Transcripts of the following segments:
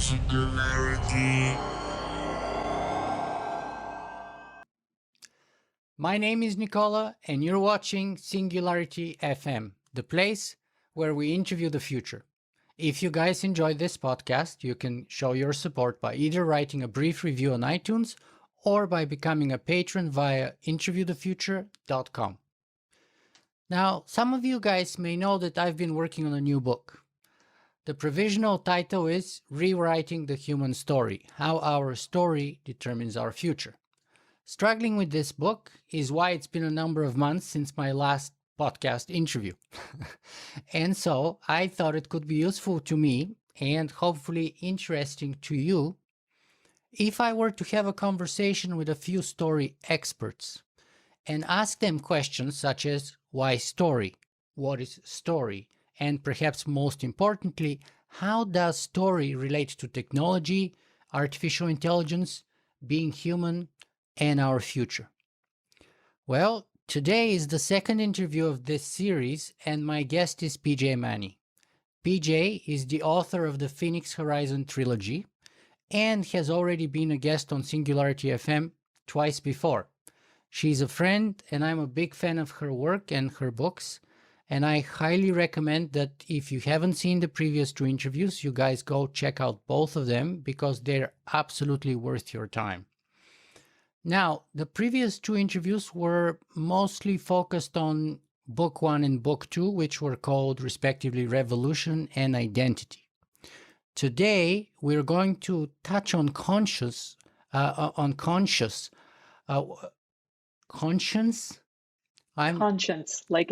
Singularity. My name is Nicola, and you're watching Singularity FM, the place where we interview the future. If you guys enjoyed this podcast, you can show your support by either writing a brief review on iTunes or by becoming a patron via interviewthefuture.com. Now, some of you guys may know that I've been working on a new book. The provisional title is Rewriting the Human Story: How Our Story Determines Our Future. Struggling with this book is why it's been a number of months since my last podcast interview. And so I thought it could be useful to me and hopefully interesting to you if I were to have a conversation with a few story experts and ask them questions such as why story, what is story, and perhaps most importantly, how does story relate to technology, artificial intelligence, being human, and our future? Well, today is the second interview of this series, and my guest is PJ Manney. PJ is the author of the Phoenix Horizon Trilogy and has already been a guest on Singularity FM twice before. She's a friend, and I'm a big fan of her work and her books, and I highly recommend that if you haven't seen the previous two interviews, you guys go check out both of them because they're absolutely worth your time. Now, the previous two interviews were mostly focused on Book 1 and Book 2, which were called respectively Revolution and Identity. Today, we're going to touch on conscience, Conscience, like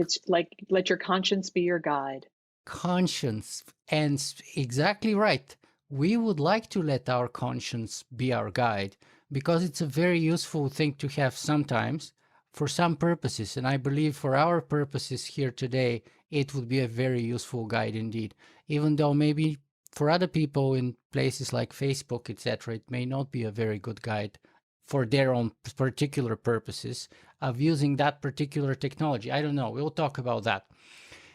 let your conscience be your guide. Conscience, and exactly right. We would like to let our conscience be our guide because it's a very useful thing to have sometimes for some purposes. And I believe for our purposes here today, it would be a very useful guide indeed, even though maybe for other people in places like Facebook, etc., it may not be a very good guide for their own particular purposes of using that particular technology. I don't know. We'll talk about that.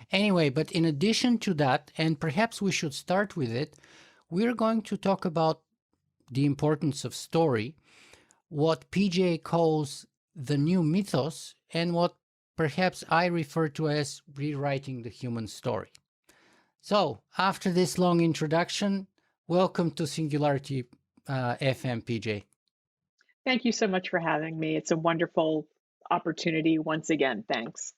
Anyway, but in addition to that, and perhaps we should start with it, we're going to talk about the importance of story, what PJ calls the new mythos, and what perhaps I refer to as rewriting the human story. So, after this long introduction, welcome to Singularity FM, PJ. Thank you so much for having me. It's a wonderful opportunity once again. Thanks.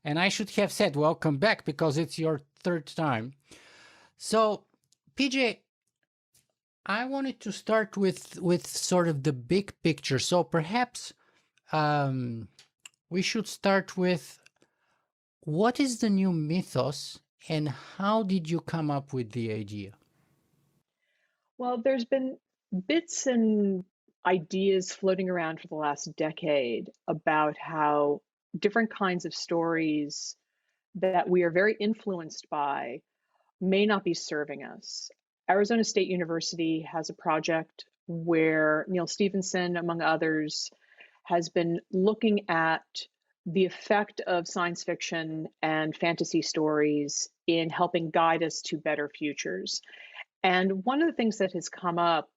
And I should have said welcome back because it's your third time. So, PJ, I wanted to start with sort of the big picture. So perhaps we should start with what is the new mythos and how did you come up with the idea? Well, there's been bits and ideas floating around for the last decade about how different kinds of stories that we are very influenced by may not be serving us. Arizona State University has a project where Neil Stephenson, among others, has been looking at the effect of science fiction and fantasy stories in helping guide us to better futures. And one of the things that has come up,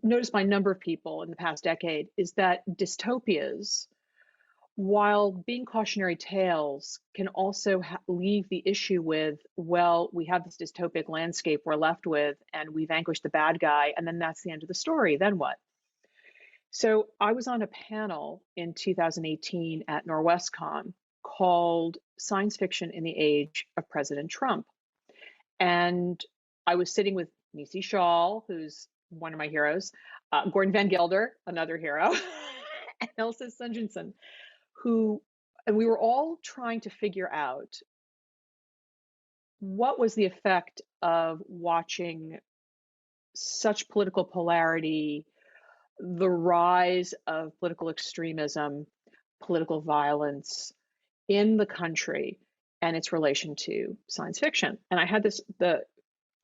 noticed by a number of people in the past decade, is that dystopias, while being cautionary tales, can also leave the issue with, well, we have this dystopic landscape we're left with, and we vanquish the bad guy, and then that's the end of the story. Then what? So I was on a panel in 2018 at Norwestcon called Science Fiction in the Age of President Trump. And I was sitting with Nisi Shawl, who's one of my heroes, Gordon Van Gelder, another hero, and Elsa Sunjinson, and we were all trying to figure out what was the effect of watching such political polarity, the rise of political extremism, political violence in the country and its relation to science fiction. And I had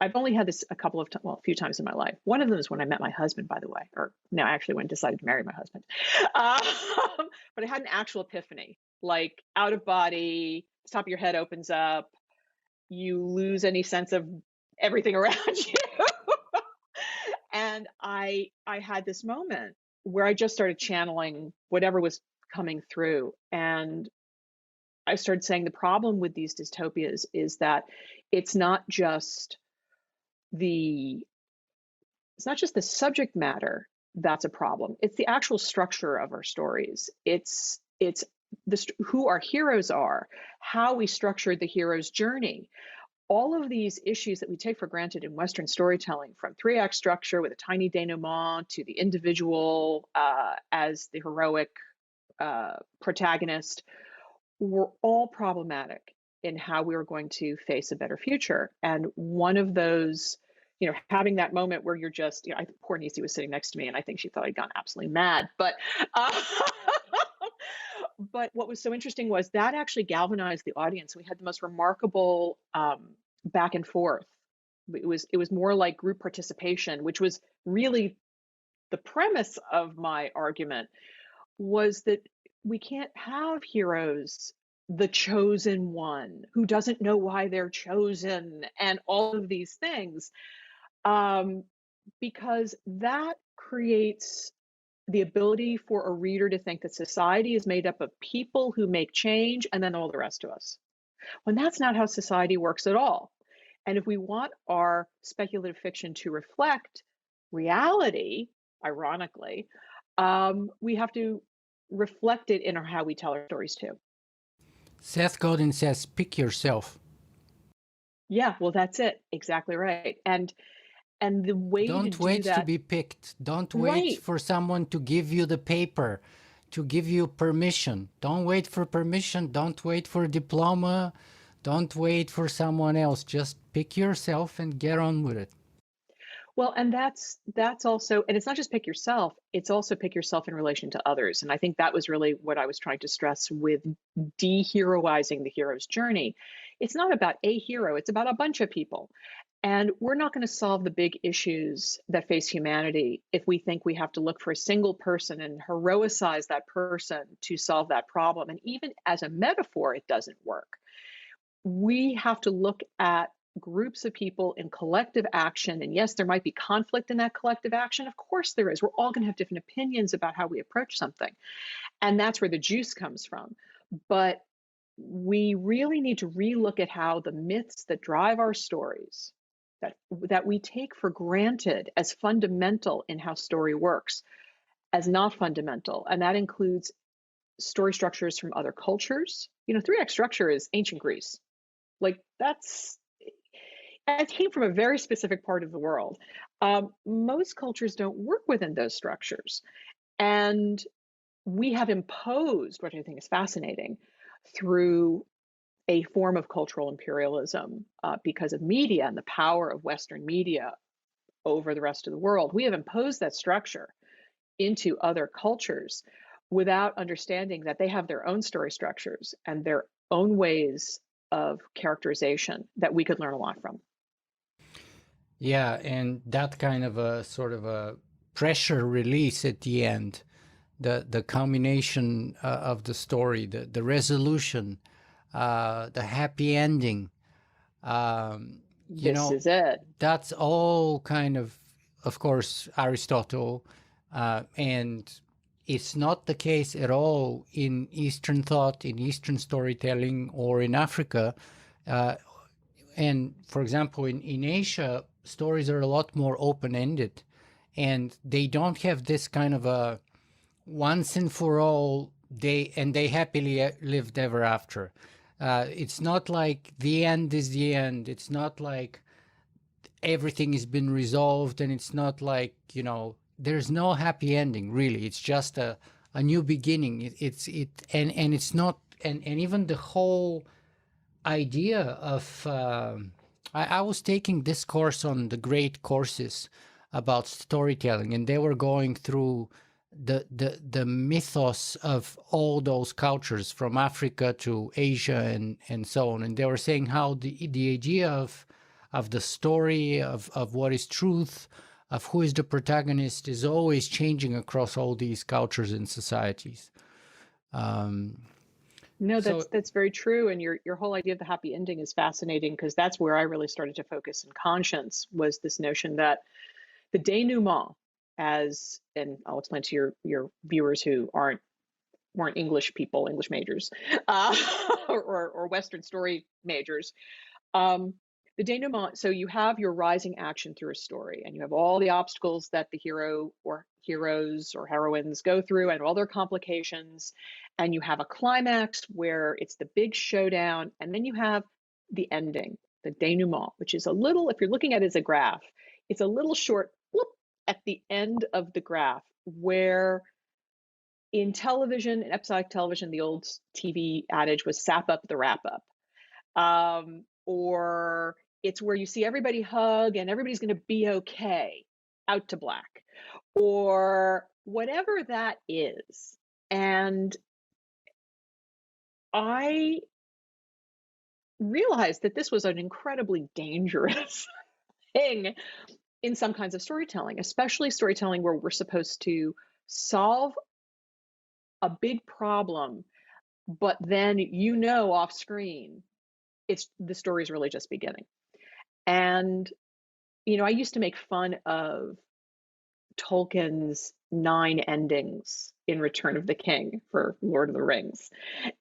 I've only had this a few times in my life. One of them is when I met my husband, by the way, or no, actually when I decided to marry my husband. But I had an actual epiphany, like out of body, the top of your head opens up, you lose any sense of everything around you. And I had this moment where I just started channeling whatever was coming through, and I started saying the problem with these dystopias is that it's not just the it's not just the subject matter that's a problem. It's the actual structure of our stories. It's who our heroes are, how we structured the hero's journey. All of these issues that we take for granted in Western storytelling, from three-act structure with a tiny denouement to the individual as the heroic protagonist, were all problematic in how we were going to face a better future. And one of those, having that moment where you're just, poor Nisi was sitting next to me, and I think she thought I'd gone absolutely mad. Uh, but what was so interesting was that actually galvanized the audience. We had the most remarkable back and forth. It was more like group participation, which was really the premise of my argument, was that we can't have heroes, the chosen one who doesn't know why they're chosen, and all of these things, because that creates the ability for a reader to think that society is made up of people who make change and then all the rest of us, when that's not how society works at all. And if we want our speculative fiction to reflect reality, ironically, we have to reflect it in how we tell our stories too. Seth Godin says, pick yourself. Yeah, well, that's it. Exactly right. And the way to Don't do wait that, to be picked. Don't wait right? for someone to give you the paper, to give you permission. Don't wait for permission. Don't wait for a diploma. Don't wait for someone else. Just pick yourself and get on with it. Well, and that's also, and it's not just pick yourself, it's also pick yourself in relation to others. And I think that was really what I was trying to stress with de-heroizing the hero's journey. It's not about a hero, it's about a bunch of people. And we're not going to solve the big issues that face humanity if we think we have to look for a single person and heroicize that person to solve that problem. And even as a metaphor, it doesn't work. We have to look at groups of people in collective action. And yes, there might be conflict in that collective action. Of course there is. We're all going to have different opinions about how we approach something. And that's where the juice comes from. But we really need to relook at how the myths that drive our stories, that we take for granted as fundamental in how story works, as not fundamental. And that includes story structures from other cultures. Three-act structure is ancient Greece. Like it came from a very specific part of the world. Most cultures don't work within those structures. And we have imposed, what I think is fascinating, through a form of cultural imperialism because of media and the power of Western media over the rest of the world. We have imposed that structure into other cultures without understanding that they have their own story structures and their own ways of characterization that we could learn a lot from. Yeah, and that kind of a sort of a pressure release at the end, the culmination of the story, the resolution, the happy ending. This is it. That's all kind of course, Aristotle, and it's not the case at all in Eastern thought, in Eastern storytelling, or in Africa. And for example, in Asia, stories are a lot more open-ended, and they don't have this kind of a once and for all, they happily lived ever after. It's not like the end is the end. It's not like everything has been resolved, and it's not like, there's no happy ending, really. It's just a new beginning. And it's not, and even the whole idea of I was taking this course on the great courses about storytelling, and they were going through the mythos of all those cultures from Africa to Asia and so on, and they were saying how the idea of the story of what is truth, of who is the protagonist, is always changing across all these cultures and societies. No, that's very true. And your whole idea of the happy ending is fascinating, because that's where I really started to focus in conscience, was this notion that The denouement, and I'll explain to your viewers who weren't English people, English majors, or Western story majors. Um, the denouement, so you have your rising action through a story, and you have all the obstacles that the hero or heroes or heroines go through and all their complications, and you have a climax where it's the big showdown, and then you have the ending, the denouement, which is a little, if you're looking at it as a graph, it's a little short whoop, at the end of the graph where in television, in episodic television, the old TV adage was sap up the wrap up. Or it's where you see everybody hug and everybody's going to be okay, out to black, or whatever that is. And I realized that this was an incredibly dangerous thing in some kinds of storytelling, especially storytelling where we're supposed to solve a big problem, but then off screen, the story is really just beginning. And I used to make fun of Tolkien's 9 endings in Return of the King for Lord of the Rings,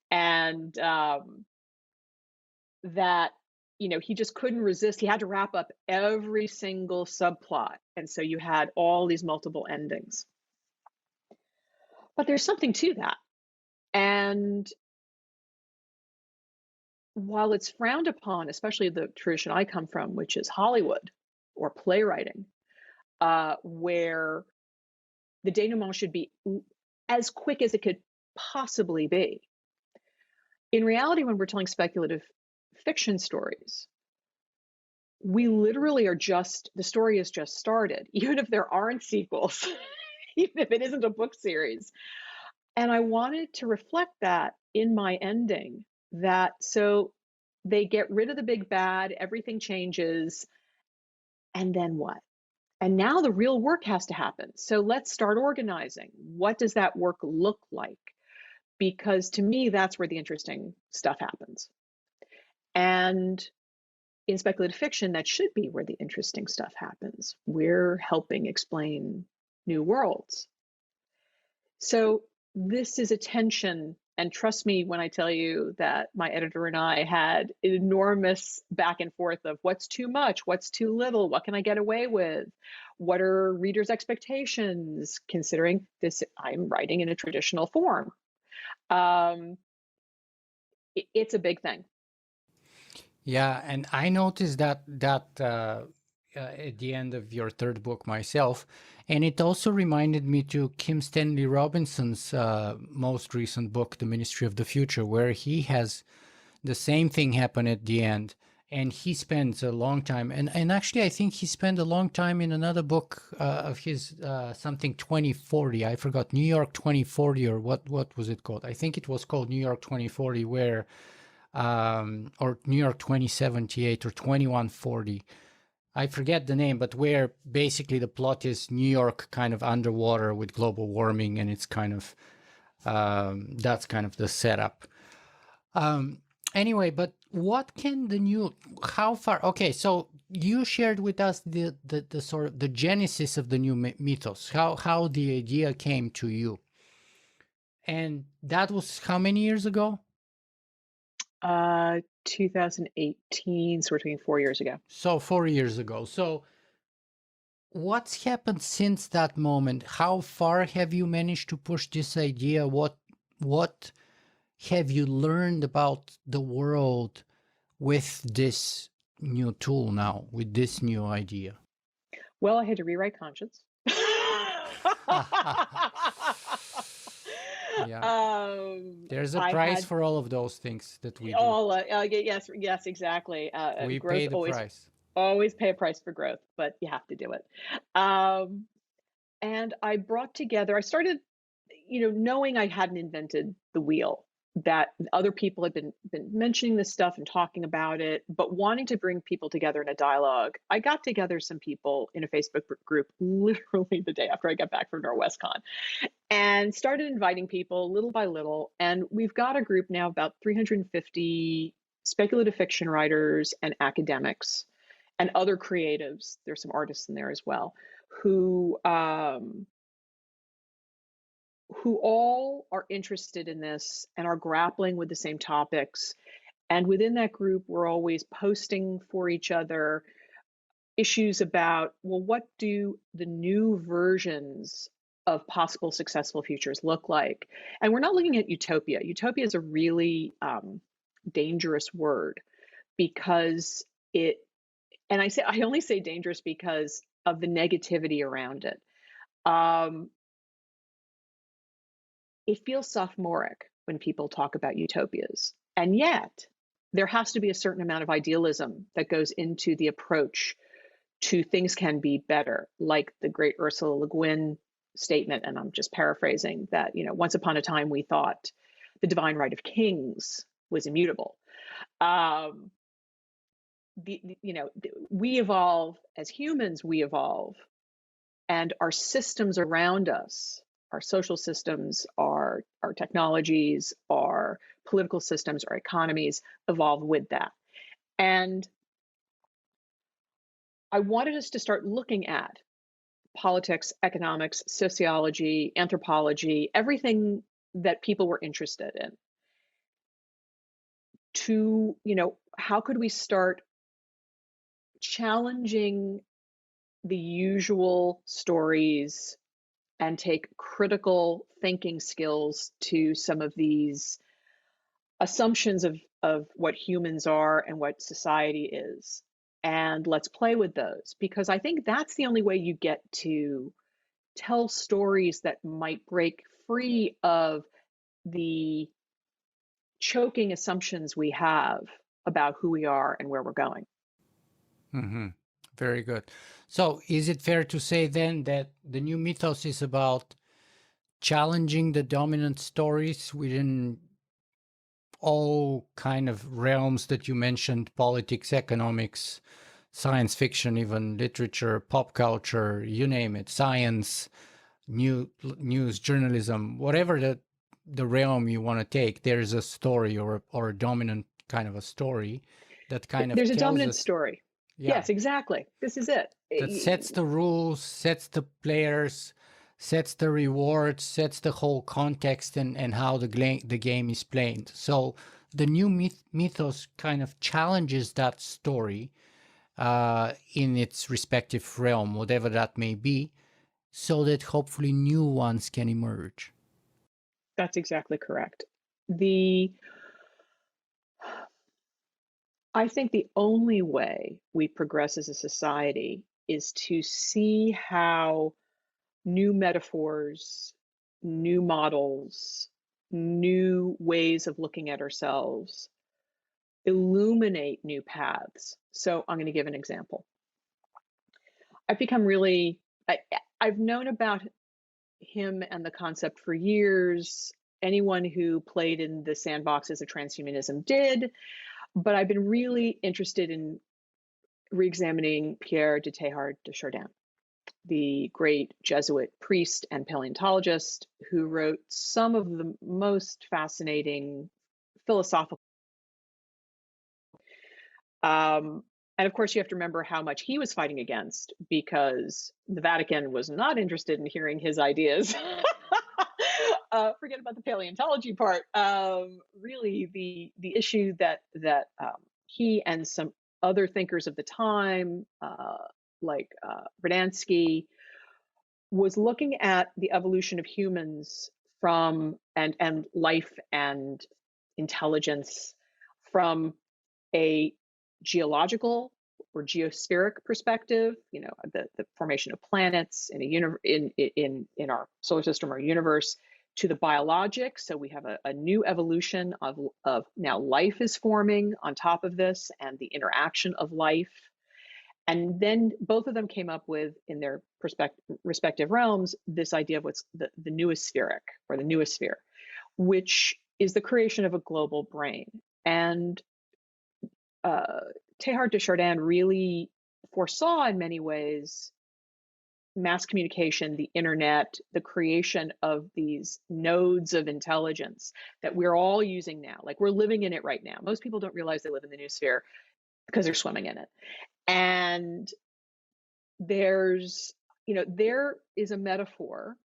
and that he just couldn't resist. He had to wrap up every single subplot, and so you had all these multiple endings. But there's something to that, and while it's frowned upon, especially the tradition I come from, which is Hollywood or playwriting, where the denouement should be as quick as it could possibly be. In reality, when we're telling speculative fiction stories, we literally the story is just started, even if there aren't sequels, even if it isn't a book series. And I wanted to reflect that in my ending, so they get rid of the big bad, everything changes, and then what? And now the real work has to happen. So let's start organizing. What does that work look like? Because to me, that's where the interesting stuff happens. And in speculative fiction, that should be where the interesting stuff happens. We're helping explain new worlds. So this is a tension. And trust me when I tell you that my editor and I had enormous back and forth of what's too much, what's too little, what can I get away with? What are readers' expectations, considering this, I'm writing in a traditional form. It's a big thing. Yeah, and I noticed that at the end of your third book myself, and it also reminded me to Kim Stanley Robinson's most recent book, The Ministry of the Future, where he has the same thing happen at the end, and he spends a long time, and actually I think he spent a long time in another book of his, something 2040. I forgot, New York 2040, or what was it called? I think it was called New York 2040, where or New York 2078 or 2140. I forget the name, but where basically the plot is New York kind of underwater with global warming, and it's kind of that's kind of the setup. Anyway, but what can how far? Okay, so you shared with us the sort of the genesis of the new mythos, how the idea came to you, and that was how many years ago? 2018, so we're talking 4 years ago. So 4 years ago. So what's happened since that moment? How far have you managed to push this idea? What have you learned about the world with this new tool now, with this new idea? Well, I had to rewrite Conscience. Yeah. There's a price for all of those things that we do. Yes, exactly. We growth pay the price. Always pay a price for growth, but you have to do it. And I brought together, I started, knowing I hadn't invented the wheel, that other people had been mentioning this stuff and talking about it, but wanting to bring people together in a dialogue. I got together some people in a Facebook group literally the day after I got back from NorwestCon, and started inviting people little by little. And we've got a group now, about 350 speculative fiction writers and academics and other creatives. There's some artists in there as well, who all are interested in this and are grappling with the same topics. And within that group, we're always posting for each other issues about, well, what do the new versions of possible successful futures look like? And we're not looking at utopia. Utopia is a really dangerous word because and I only say dangerous because of the negativity around it. It feels sophomoric when people talk about utopias. And yet, there has to be a certain amount of idealism that goes into the approach to things can be better, like the great Ursula Le Guin statement, and I'm just paraphrasing, that, once upon a time we thought the divine right of kings was immutable. We evolve as humans, and our systems around us, our social systems, our technologies, our political systems, our economies evolve with that. And I wanted us to start looking at politics, economics, sociology, anthropology, everything that people were interested in, to, how could we start challenging the usual stories and take critical thinking skills to some of these assumptions of what humans are and what society is. And let's play with those, because I think that's the only way you get to tell stories that might break free of the choking assumptions we have about who we are and where we're going. Mm-hmm. Very good. So is it fair to say then that the new Mythos is about challenging the dominant stories within all kind of realms that you mentioned: politics, economics, science fiction, even literature, pop culture, you name it, science, news, journalism, whatever the realm you want to take, there's a story or a dominant kind of a story that kind of There's a tells dominant us, story. yeah, Yes, exactly. This is it. that sets the rules, sets the players, sets the rewards, sets the whole context and how the game is played. So the new Mythos kind of challenges that story in its respective realm, whatever that may be, so that hopefully new ones can emerge. That's exactly correct. I think the only way we progress as a society is to see how new metaphors, new models, new ways of looking at ourselves illuminate new paths. So I'm going to give an example. I've known about him and the concept for years. Anyone who played in the sandboxes of transhumanism did, but I've been really interested in re-examining Pierre de Teilhard de Chardin, the great Jesuit priest and paleontologist who wrote some of the most fascinating philosophical. And of course, you have to remember how much he was fighting against, because the Vatican was not interested in hearing his ideas. Forget about the paleontology part. Really, the issue that he and some other thinkers of the time, like Vernadsky, was looking at the evolution of humans from and life and intelligence from a geological or geospheric perspective, the formation of planets in our solar system or universe, to the biologic. So we have a new evolution of now life is forming on top of this, and the interaction of life. And then both of them came up with, in their respective realms, this idea of what's the noosphere, or the noosphere, which is the creation of a global brain. And Teilhard de Chardin really foresaw, in many ways, mass communication, the internet, the creation of these nodes of intelligence that we're all using now. Like, we're living in it right now. Most people don't realize they live in the noosphere because they're swimming in it. And there's, there is a metaphor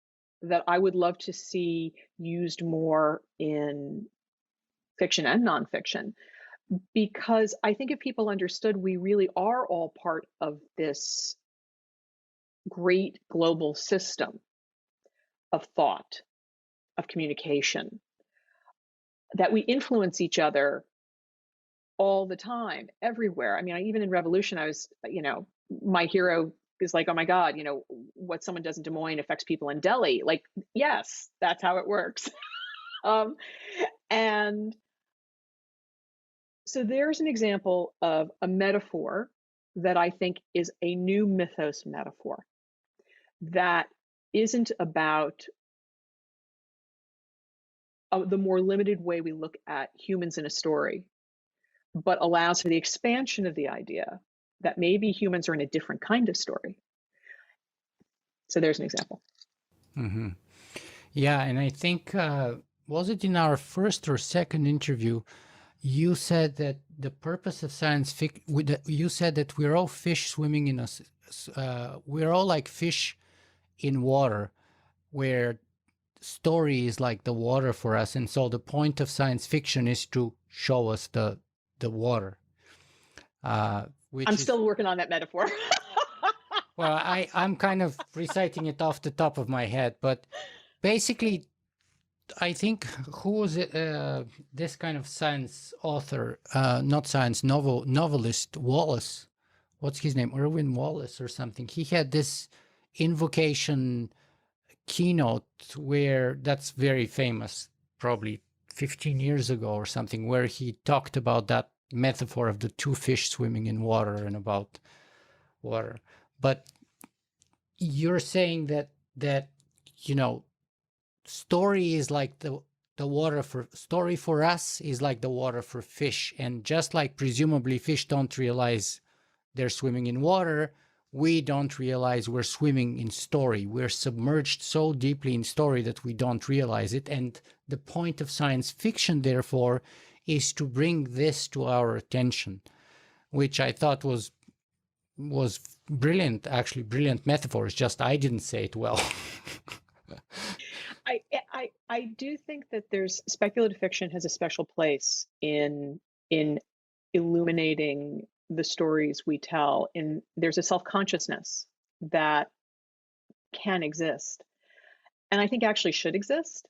that I would love to see used more in fiction and nonfiction, because I think if people understood we really are all part of this great global system of thought, of communication, that we influence each other all the time, everywhere. I mean, even in Revolution, I was, my hero is like, oh my God, what someone does in Des Moines affects people in Delhi. Like, yes, that's how it works. um, and so there's an example of a metaphor that I think is a new mythos metaphor that isn't about the more limited way we look at humans in a story, but allows for the expansion of the idea that maybe humans are in a different kind of story. So there's an example. Mm-hmm. Yeah, and I think, was it in our first or second interview, you said that the purpose of science fiction, you said that we're all fish swimming in we're all like fish in water, where story is like the water for us. And so the point of science fiction is to show us the water. Which I'm still working on that metaphor. Well, I'm kind of reciting it off the top of my head, but basically, I think who was it, this kind of science author, not science novelist, Wallace. What's his name? Irwin Wallace or something. He had this invocation keynote where that's very famous, probably 15 years ago or something, where he talked about that metaphor of the two fish swimming in water and about water. But you're saying that story is like the water for story for us is like the water for fish, and just like presumably fish don't realize they're swimming in water, we don't realize we're swimming in story. We're submerged so deeply in story that we don't realize it. And the point of science fiction, therefore, is to bring this to our attention, which I thought was brilliant, actually brilliant metaphors. Just I didn't say it well. I do think that there's speculative fiction has a special place in illuminating the stories we tell. And there's a self-consciousness that can exist, and I think actually should exist.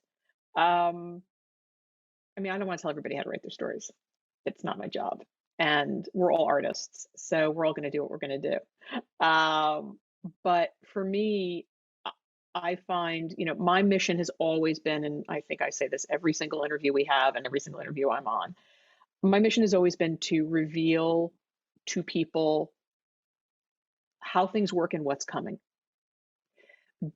I mean, I don't want to tell everybody how to write their stories. It's not my job. And we're all artists, so we're all going to do what we're going to do. But for me, I find, my mission has always been, and I think I say this every single interview we have and every single interview I'm on, my mission has always been to reveal to people how things work and what's coming.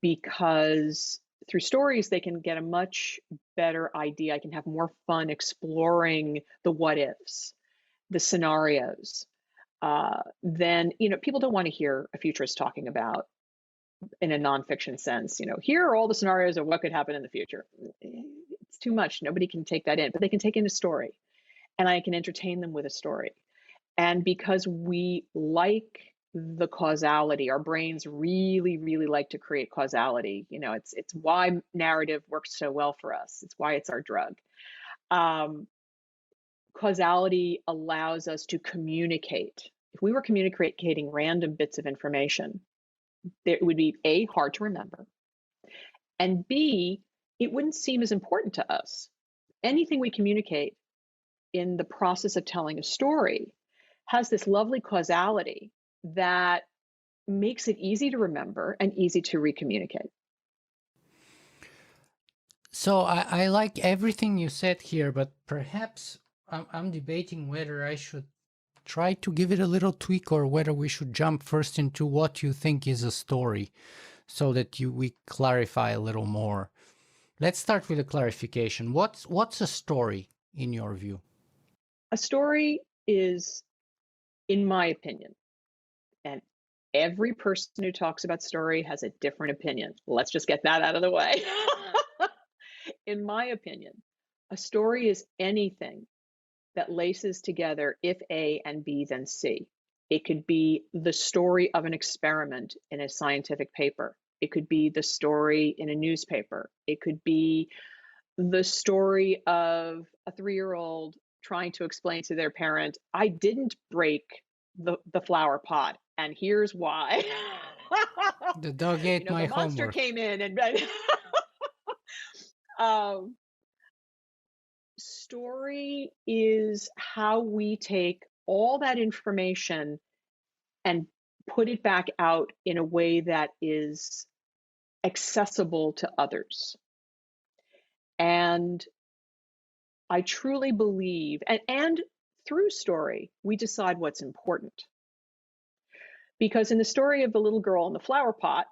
Because through stories, they can get a much better idea. I can have more fun exploring the what ifs, the scenarios. Then, people don't want to hear a futurist talking about, in a nonfiction sense, here are all the scenarios of what could happen in the future. It's too much. Nobody can take that in, but they can take in a story, and I can entertain them with a story. And because we like the causality, our brains really, really like to create causality. It's why narrative works so well for us. It's why it's our drug. Causality allows us to communicate. If we were communicating random bits of information, it would be A, hard to remember, and B, it wouldn't seem as important to us. Anything we communicate in the process of telling a story has this lovely causality that makes it easy to remember and easy to recommunicate. So I like everything you said here, but perhaps I'm debating whether I should try to give it a little tweak or whether we should jump first into what you think is a story so that we clarify a little more. Let's start with a clarification. What's a story in your view? A story is, in my opinion, and every person who talks about story has a different opinion. Let's just get that out of the way. In my opinion, a story is anything that laces together if A and B, then C. It could be the story of an experiment in a scientific paper. It could be the story in a newspaper. It could be the story of a 3-year-old trying to explain to their parent, I didn't break the flower pot, and here's why. The dog ate The my monster homework. came in and um, story is how we take all that information and put it back out in a way that is accessible to others. And I truly believe, and through story, we decide what's important. Because in the story of the little girl in the flower pot,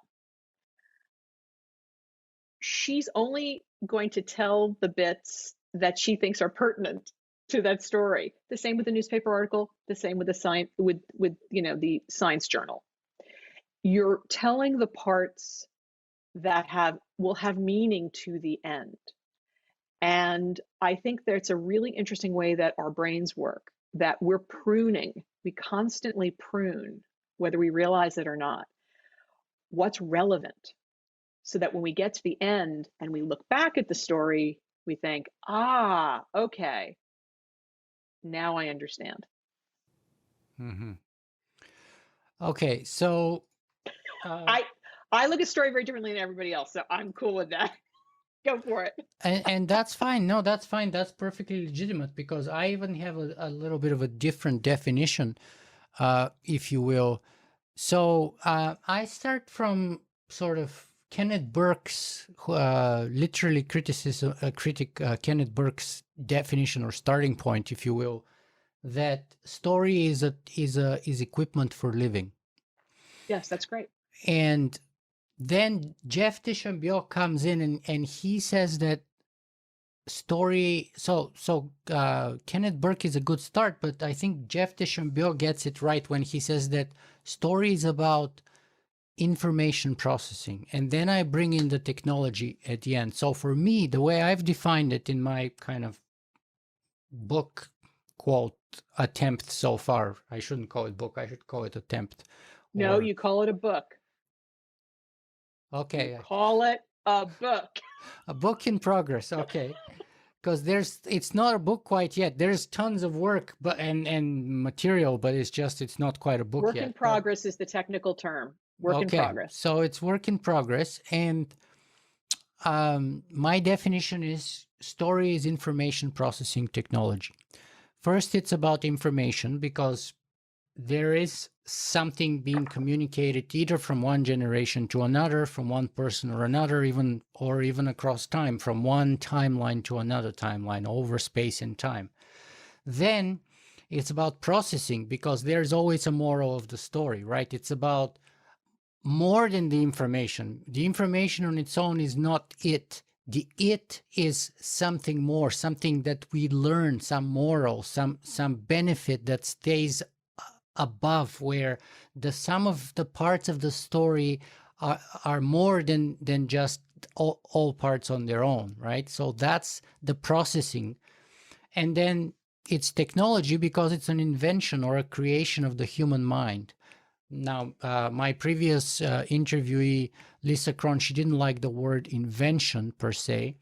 she's only going to tell the bits that she thinks are pertinent to that story. The same with the newspaper article, the same with the science, with the science journal. You're telling the parts that will have meaning to the end. And I think that's a really interesting way that our brains work, that we're pruning. We constantly prune, whether we realize it or not, what's relevant, so that when we get to the end and we look back at the story, we think, okay, now I understand. Mm-hmm. Okay, so I look at story very differently than everybody else, so I'm cool with that. Go for it. and that's fine. No, that's fine. That's perfectly legitimate, because I even have a little bit of a different definition, if you will. So I start from sort of Kenneth Burke's literally critic Kenneth Burke's definition or starting point, if you will, that story is equipment for living. Yes, that's great. And then Jeff Deschambault comes in and he says that story. So Kenneth Burke is a good start, but I think Jeff Deschambault gets it right when he says that story is about information processing, and then I bring in the technology at the end. So for me, the way I've defined it in my kind of book quote attempt so far, I shouldn't call it book, I should call it attempt. No, you call it a book. Okay. You call it a book. A book in progress. Okay. Because it's not a book quite yet. There's tons of work and material, but it's not quite a book yet. Work in progress is the technical term. Work in progress. So it's work in progress. And my definition is story is information processing technology. First, it's about information, because there is something being communicated either from one generation to another, from one person or another, or even across time, from one timeline to another timeline, over space and time. Then it's about processing, because there's always a moral of the story, right? It's about more than the information. The information on its own is not it. The it is something more, something that we learn, some moral, some benefit that stays above, where the sum of the parts of the story are more than just all parts on their own, right? So that's the processing. And then it's technology, because it's an invention or a creation of the human mind. Now, my previous interviewee, Lisa Cron, she didn't like the word invention per se,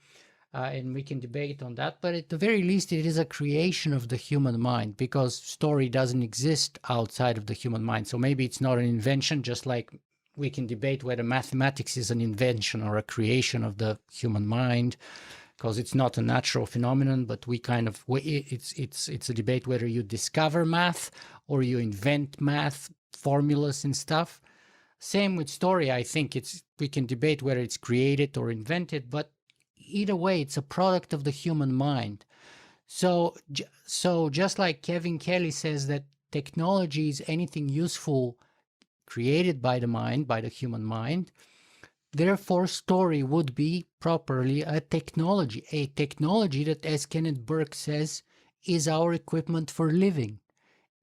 and we can debate on that. But at the very least, it is a creation of the human mind, because story doesn't exist outside of the human mind. So maybe it's not an invention, just like we can debate whether mathematics is an invention or a creation of the human mind, because it's not a natural phenomenon. But it's a debate whether you discover math or you invent math formulas and stuff. Same with story. I think we can debate whether it's created or invented, but either way, it's a product of the human mind. So just like Kevin Kelly says that technology is anything useful created by the mind, by the human mind, therefore story would be properly a technology that, as Kenneth Burke says, is our equipment for living.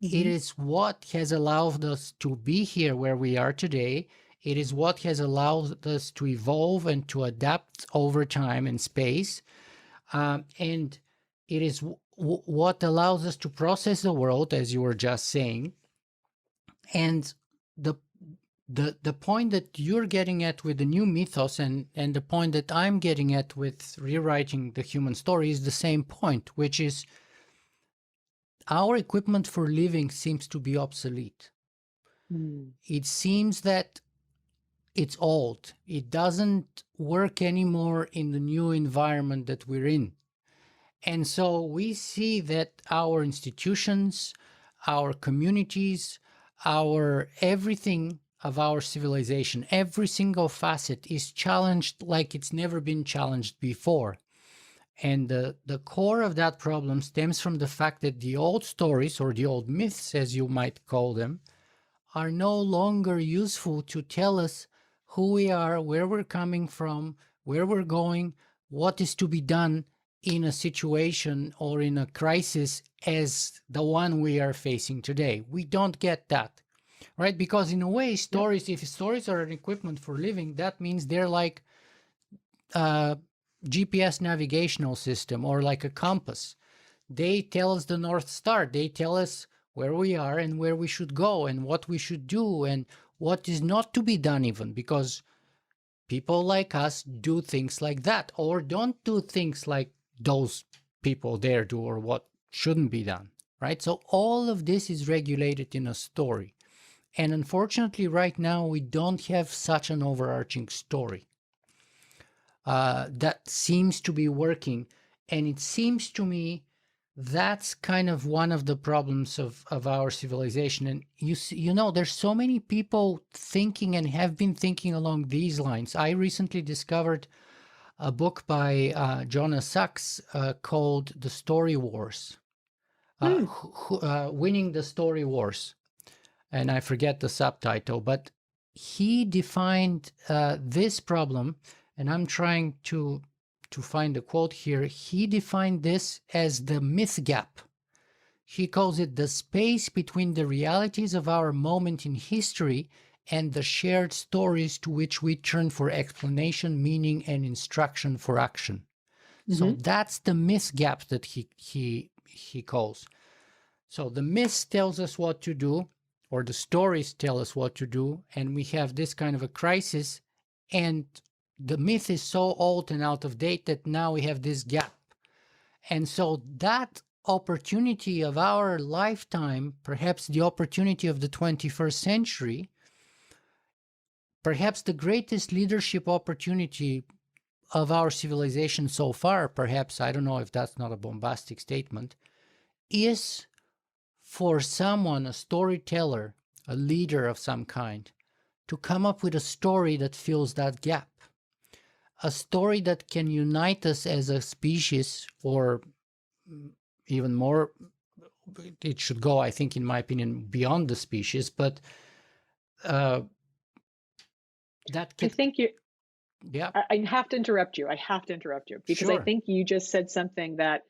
Mm-hmm. It is what has allowed us to be here where we are today. It is what has allowed us to evolve and to adapt over time and space. And it is what allows us to process the world, as you were just saying, And the the point that you're getting at with the new mythos and the point that I'm getting at with rewriting the human story is the same point, which is our equipment for living seems to be obsolete. Mm. It seems that it's old. It doesn't work anymore in the new environment that we're in. And so we see that our institutions, our communities, our everything of our civilization, every single facet is challenged like it's never been challenged before. And the core of that problem stems from the fact that the old stories, or the old myths, as you might call them, are no longer useful to tell us who we are, where we're coming from, where we're going, what is to be done in a situation or in a crisis as the one we are facing today. We don't get that, right? Because in a way, stories, if stories are an equipment for living, that means they're like a GPS navigational system or like a compass. They tell us the North Star. They tell us where we are and where we should go and what we should do and what is not to be done, even because people like us do things like that or don't do things like those people there do or what shouldn't be done, right? So all of this is regulated in a story. And unfortunately, right now, we don't have such an overarching story that seems to be working. And it seems to me that's kind of one of the problems of our civilization. And you know, there's so many people thinking and have been thinking along these lines. I recently discovered a book by Jonas Sachs called The Story Wars, Mm. Winning the Story Wars. And I forget the subtitle, but he defined this problem, and I'm trying to find a quote here. He defined this as the myth gap. He calls it the space between the realities of our moment in history and the shared stories to which we turn for explanation, meaning, and instruction for action. So Mm-hmm. that's the myth gap that he calls. So the myth tells us what to do, or the stories tell us what to do, and we have this kind of a crisis, and the myth is so old and out of date that now we have this gap. And so that opportunity of our lifetime, perhaps the opportunity of the 21st century, perhaps the greatest leadership opportunity of our civilization so far, perhaps, I don't know if that's not a bombastic statement, is for someone, a storyteller, a leader of some kind, to come up with a story that fills that gap. A story that can unite us as a species, or even more, it should go, I think, in my opinion, beyond the species, but that I can, think you, yeah, I have to interrupt you. I have to interrupt you because I sure, think you just said something that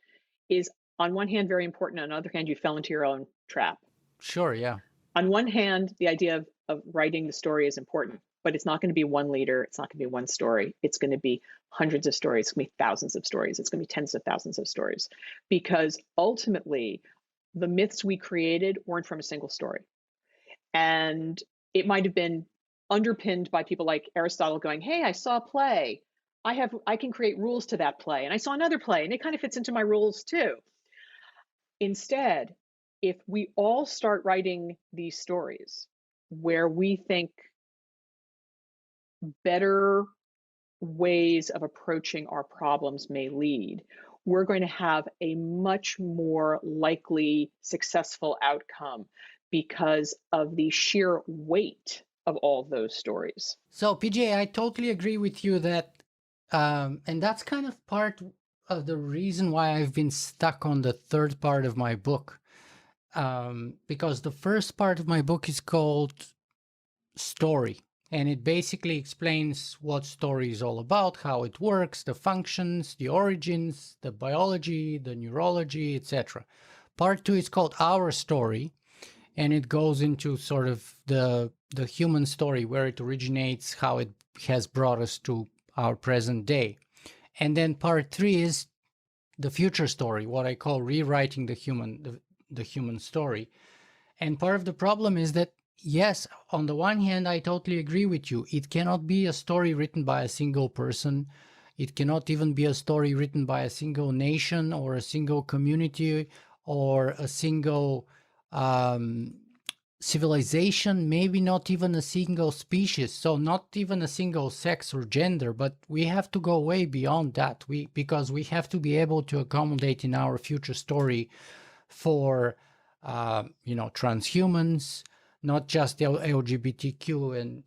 is, on one hand, very important. On the other hand, you fell into your own trap. sure, yeah, On one hand, the idea of writing the story is important, but it's not going to be one leader. It's not going to be one story. It's going to be hundreds of stories. It's going to be thousands of stories. It's going to be tens of thousands of stories, because ultimately the myths we created weren't from a single story. And it might have been underpinned by people like Aristotle going, hey, I saw a play. I can create rules to that play. And I saw another play and it kind of fits into my rules too. Instead, if we all start writing these stories where we think better ways of approaching our problems may lead, we're going to have a much more likely successful outcome because of the sheer weight of all of those stories. So PJ, I totally agree with you that, and that's kind of part of the reason why I've been stuck on the third part of my book, because the first part of my book is called Story, and it basically explains what story is all about, how it works, the functions, the origins, the biology, the neurology, etc. Part two is called Our Story, and it goes into sort of the human story, where it originates, how it has brought us to our present day. And then part three is the future story, what I call rewriting the human story. And part of the problem is that Yes, on the one hand, I totally agree with you. It cannot be a story written by a single person. It cannot even be a story written by a single nation or a single community or a single um, civilization, maybe not even a single species. So not even a single sex or gender, but we have to go way beyond that. Because we have to be able to accommodate in our future story for transhumans, not just LGBTQ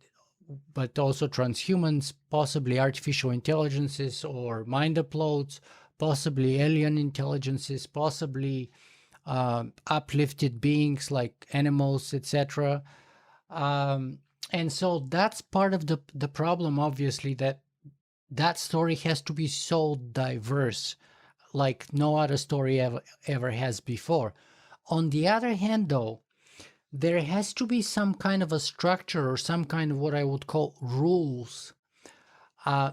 but also transhumans, possibly artificial intelligences or mind uploads, possibly alien intelligences, possibly uplifted beings like animals, etc. And so that's part of the problem, obviously, that story has to be so diverse, like no other story ever has before. On the other hand, though, there has to be some kind of a structure or some kind of what I would call rules.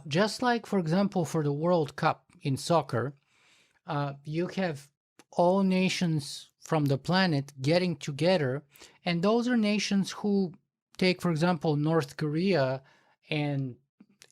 Just like, for example, for the World Cup in soccer, you have all nations from the planet getting together, and those are nations who take, for example, North Korea and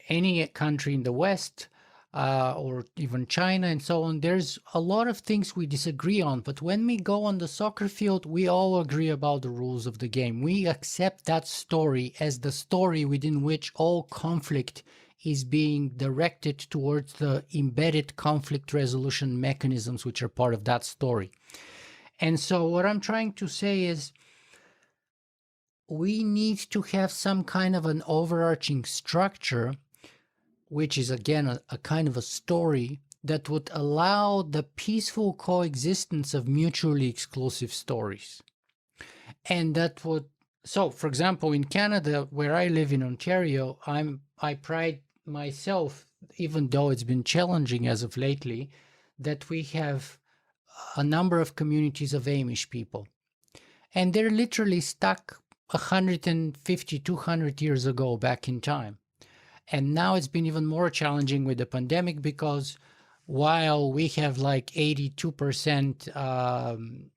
any country in the West, or even China and so on. There's a lot of things we disagree on, but when we go on the soccer field, we all agree about the rules of the game. We accept that story as the story within which all conflict is being directed towards the embedded conflict resolution mechanisms which are part of that story. And so what I'm trying to say is we need to have some kind of an overarching structure, which is again a kind of a story that would allow the peaceful coexistence of mutually exclusive stories. And that would, so for example, in Canada, where I live in Ontario, I pride myself, even though it's been challenging as of lately, that we have a number of communities of Amish people. And they're literally stuck 150, 200 years ago back in time. And now it's been even more challenging with the pandemic, because while we have like 82%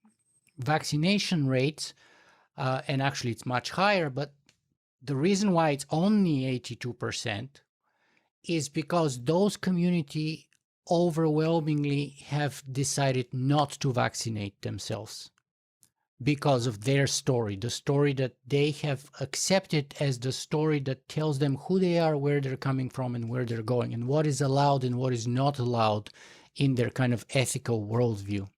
vaccination rates, and actually it's much higher, but the reason why it's only 82% is because those community overwhelmingly have decided not to vaccinate themselves because of their story, the story that they have accepted as the story that tells them who they are, where they're coming from, and where they're going, and what is allowed and what is not allowed in their kind of ethical worldview.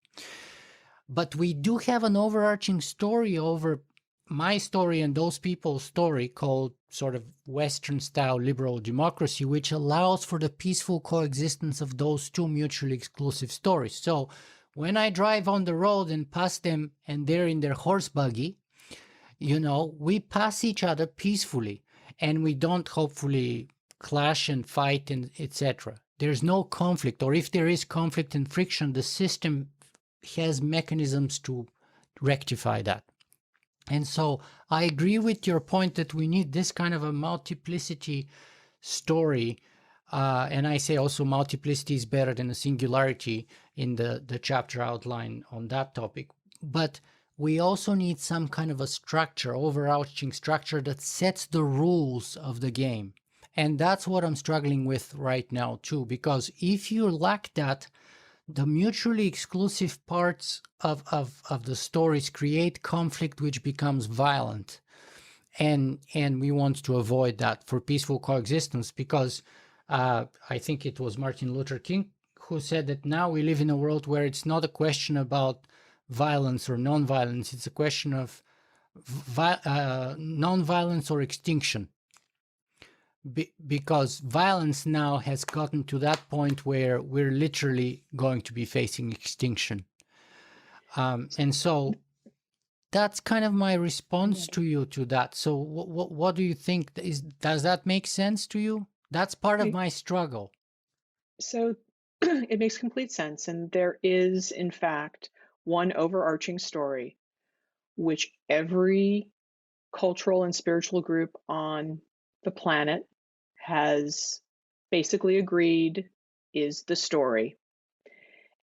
But we do have an overarching story over my story and those people's story called sort of Western-style liberal democracy, which allows for the peaceful coexistence of those two mutually exclusive stories. So when I drive on the road and pass them and they're in their horse buggy, we pass each other peacefully and we don't hopefully clash and fight and etc. There's no conflict, or if there is conflict and friction, the system has mechanisms to rectify that. And so I agree with your point that we need this kind of a multiplicity story. And I say also multiplicity is better than a singularity in the chapter outline on that topic. But we also need some kind of a structure, overarching structure that sets the rules of the game. And that's what I'm struggling with right now too, because if you lack that, the mutually exclusive parts of the stories create conflict which becomes violent. And we want to avoid that for peaceful coexistence, because I think it was Martin Luther King who said that now we live in a world where it's not a question about violence or non-violence, it's a question of non-violence or extinction. Because violence now has gotten to that point where we're literally going to be facing extinction. And so that's kind of my response to you to that. So what do you think? Does that make sense to you? That's part of my struggle. So it makes complete sense. And there is, in fact, one overarching story which every cultural and spiritual group on the planet has basically agreed is the story.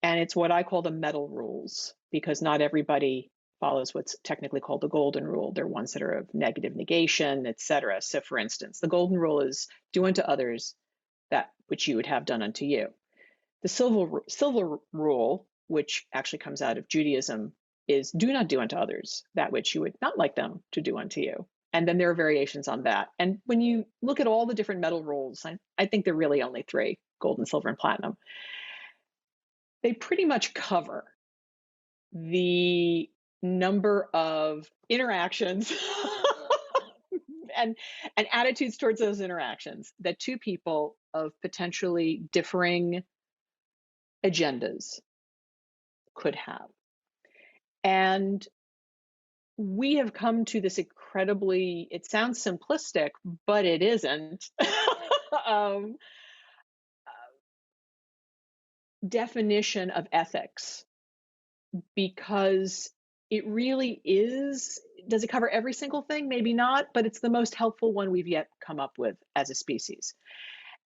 And it's what I call the metal rules, because not everybody follows what's technically called the golden rule. There are ones that are of negative negation, etc. So for instance, the golden rule is do unto others that which you would have done unto you. The silver rule, which actually comes out of Judaism, is do not do unto others that which you would not like them to do unto you. And then there are variations on that. And when you look at all the different metal rules, I think there are really only three: gold, silver, and platinum. They pretty much cover the number of interactions and attitudes towards those interactions that two people of potentially differing agendas could have. And we have come to this incredibly, it sounds simplistic, but it isn't, definition of ethics, because it really is, does it cover every single thing? Maybe not, but it's the most helpful one we've yet come up with as a species.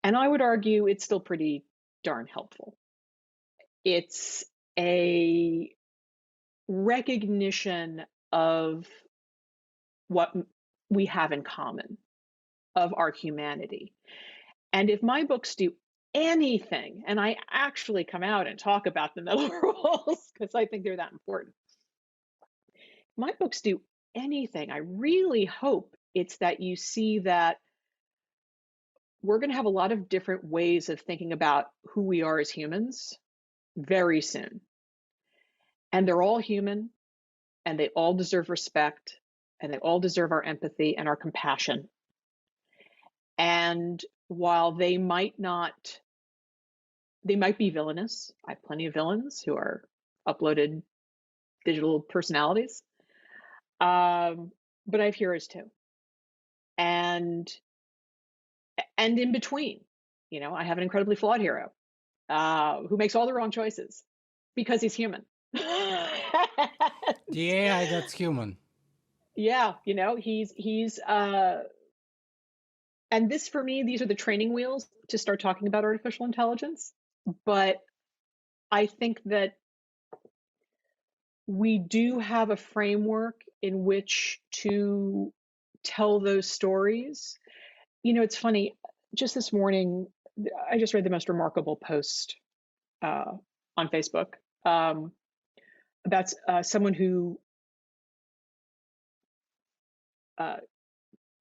And I would argue it's still pretty darn helpful. It's a recognition of what we have in common, of our humanity. And if my books do anything, and I actually come out and talk about the metal rules because I think they're that important. My books do anything, I really hope it's that you see that we're going to have a lot of different ways of thinking about who we are as humans very soon. And they're all human, and they all deserve respect, and they all deserve our empathy and our compassion. And while they might be villainous, I have plenty of villains who are uploaded digital personalities, but I have heroes too. And in between, I have an incredibly flawed hero who makes all the wrong choices because he's human. The AI that's human. Yeah, he's and this, for me, these are the training wheels to start talking about artificial intelligence. But I think that we do have a framework in which to tell those stories. It's funny, just this morning, I just read the most remarkable post on Facebook about someone who,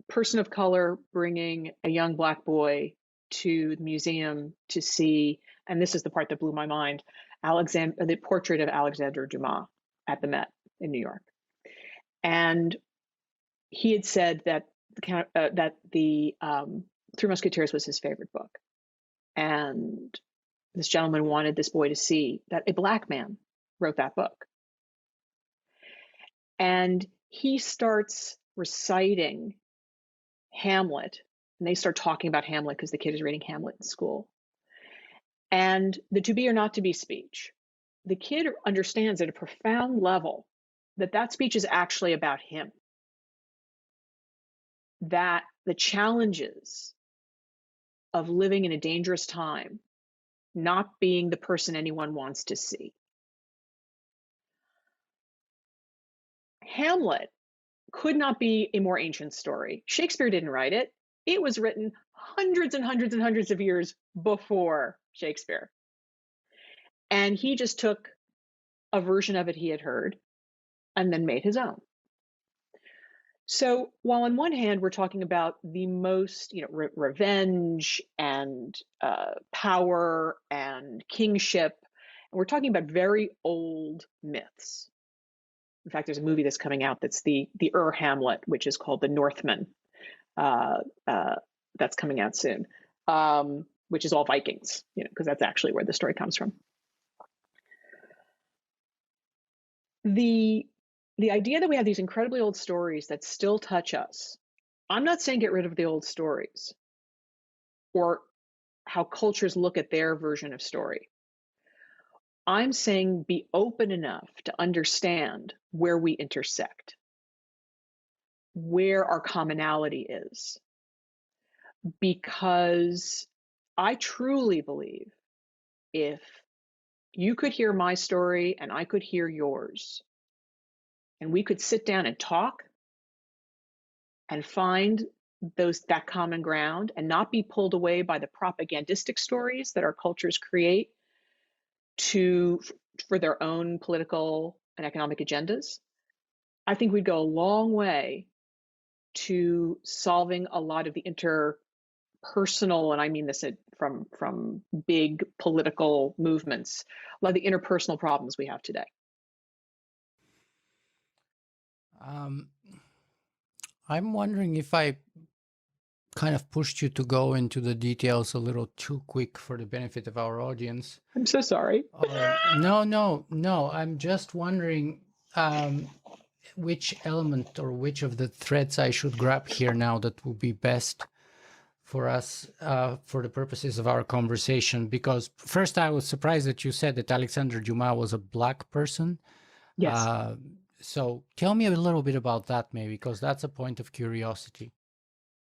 person of color bringing a young Black boy to the museum to see, and this is the part that blew my mind, the portrait of Alexander Dumas at the Met in New York. And he had said that the Three Musketeers was his favorite book. And this gentleman wanted this boy to see that a Black man wrote that book. And he starts reciting Hamlet, and they start talking about Hamlet because the kid is reading Hamlet in school. And the to be or not to be speech, the kid understands at a profound level that speech is actually about him. That the challenges of living in a dangerous time, not being the person anyone wants to see. Hamlet could not be a more ancient story. Shakespeare didn't write it. It was written hundreds and hundreds and hundreds of years before Shakespeare. And he just took a version of it he had heard and then made his own. So while on one hand, we're talking about the most, revenge and power and kingship, and we're talking about very old myths. In fact, there's a movie that's coming out that's the Hamlet, which is called The Northman. That's coming out soon, which is all Vikings, because that's actually where the story comes from. The idea that we have these incredibly old stories that still touch us, I'm not saying get rid of the old stories or how cultures look at their version of story. I'm saying be open enough to understand where we intersect, where our commonality is. Because I truly believe if you could hear my story and I could hear yours, and we could sit down and talk and find that common ground and not be pulled away by the propagandistic stories that our cultures create for their own political and economic agendas, I think we'd go a long way to solving a lot of the interpersonal, and I mean this from big political movements, a lot of the interpersonal problems we have today. I'm wondering if I kind of pushed you to go into the details a little too quick for the benefit of our audience. I'm so sorry. No. I'm just wondering which element or which of the threads I should grab here now that will be best for us for the purposes of our conversation. Because first, I was surprised that you said that Alexandre Dumas was a Black person. Yes. So tell me a little bit about that, maybe, because that's a point of curiosity.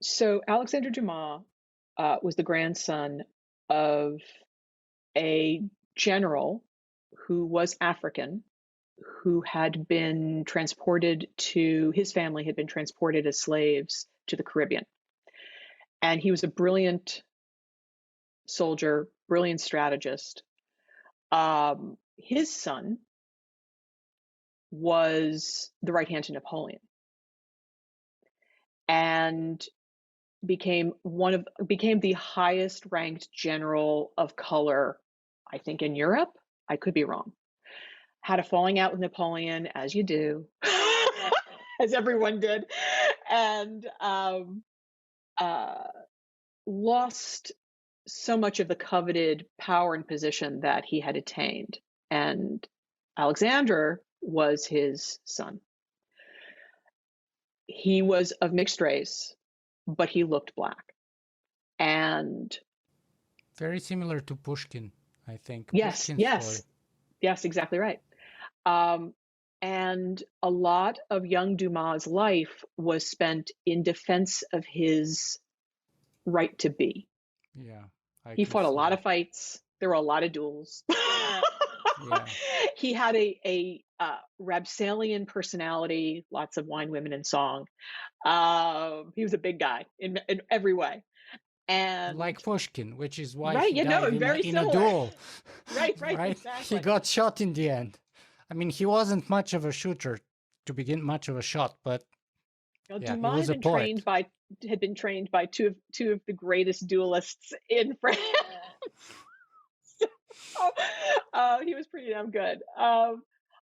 So Alexandre Dumas was the grandson of a general who was African, who had been transported his family had been transported as slaves to the Caribbean. And he was a brilliant soldier, brilliant strategist. His son was the right hand to Napoleon, and became the highest ranked general of color, I think, in Europe. I could be wrong. Had a falling out with Napoleon, as you do, as everyone did, and lost so much of the coveted power and position that he had attained. And Alexander was his son. He was of mixed race, but he looked Black. And very similar to Pushkin, I think. Yes, exactly right. And a lot of young Dumas' life was spent in defense of his right to be. Yeah. He fought a lot of fights. There were a lot of duels. Yeah. He had a Rabsalian personality, lots of wine, women, and song. He was a big guy in every way. And like Pushkin, which is why he died in a duel. Right, exactly. He got shot in the end. I mean, he wasn't much of a shooter to begin, much of a shot, but Dumas he was a poet. Had been trained by two of the greatest duelists in France. He was pretty damn good.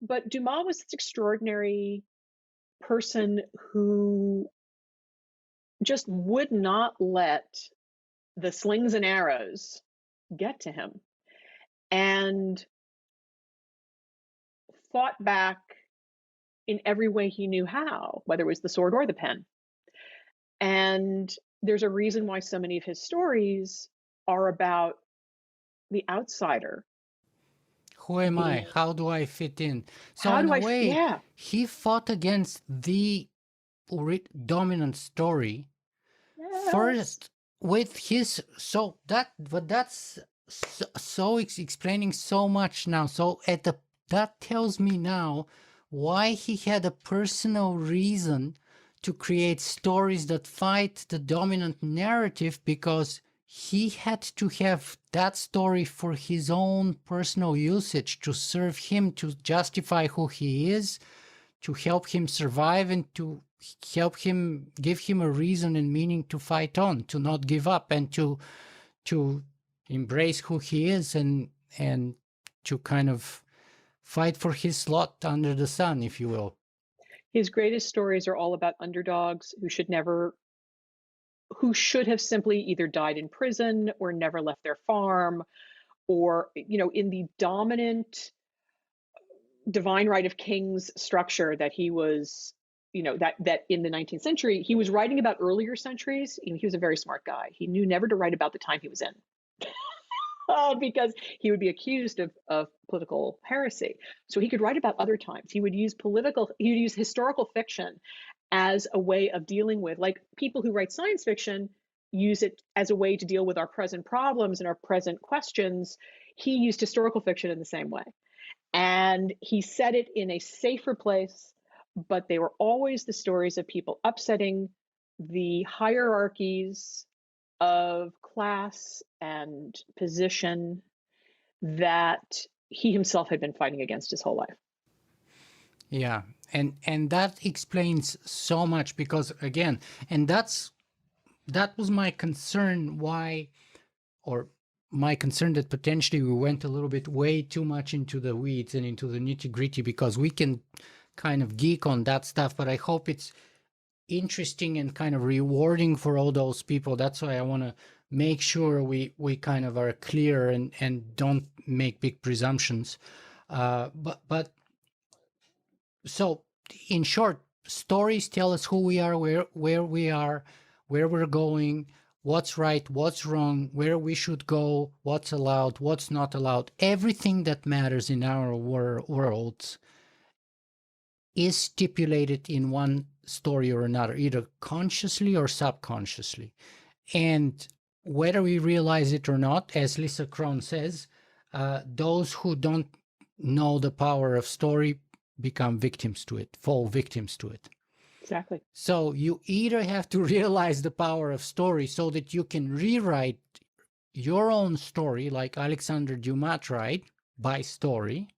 But Dumas was this extraordinary person who just would not let the slings and arrows get to him, and fought back in every way he knew how, whether it was the sword or the pen. And there's a reason why so many of his stories are about the outsider. Who am I? How do I fit in? So in a way, he fought against the dominant story first with his, that's explaining so much now. So that tells me now why he had a personal reason to create stories that fight the dominant narrative, because he had to have that story for his own personal usage, to serve him, to justify who he is, to help him survive, and to help him, give him a reason and meaning to fight on, to not give up, and to embrace who he is, and to kind of fight for his slot under the sun, if you will. His greatest stories are all about underdogs who should have simply either died in prison or never left their farm, or, in the dominant divine right of kings structure that he was, that in the 19th century, he was writing about earlier centuries. He was a very smart guy. He knew never to write about the time he was in. Because he would be accused of political heresy. So he could write about other times. He would use historical fiction as a way of dealing with, like people who write science fiction use it as a way to deal with our present problems and our present questions. He used historical fiction in the same way. And he set it in a safer place, but they were always the stories of people upsetting the hierarchies of class and position that he himself had been fighting against his whole life. Yeah, and that explains so much, because again, and that was my concern, why, or my concern that potentially we went a little bit way too much into the weeds and into the nitty-gritty, because we can kind of geek on that stuff, but I hope it's interesting and kind of rewarding for all those people. That's why I want to make sure we kind of are clear and don't make big presumptions. But so in short, stories tell us who we are, where we are, where we're going, what's right, what's wrong, where we should go, what's allowed, what's not allowed. Everything that matters in our worlds is stipulated in one story or another, either consciously or subconsciously. And whether we realize it or not, as Lisa Krohn says, those who don't know the power of story become victims to it, fall victims to it. Exactly. So you either have to realize the power of story so that you can rewrite your own story, like Alexander Dumas tried, by story,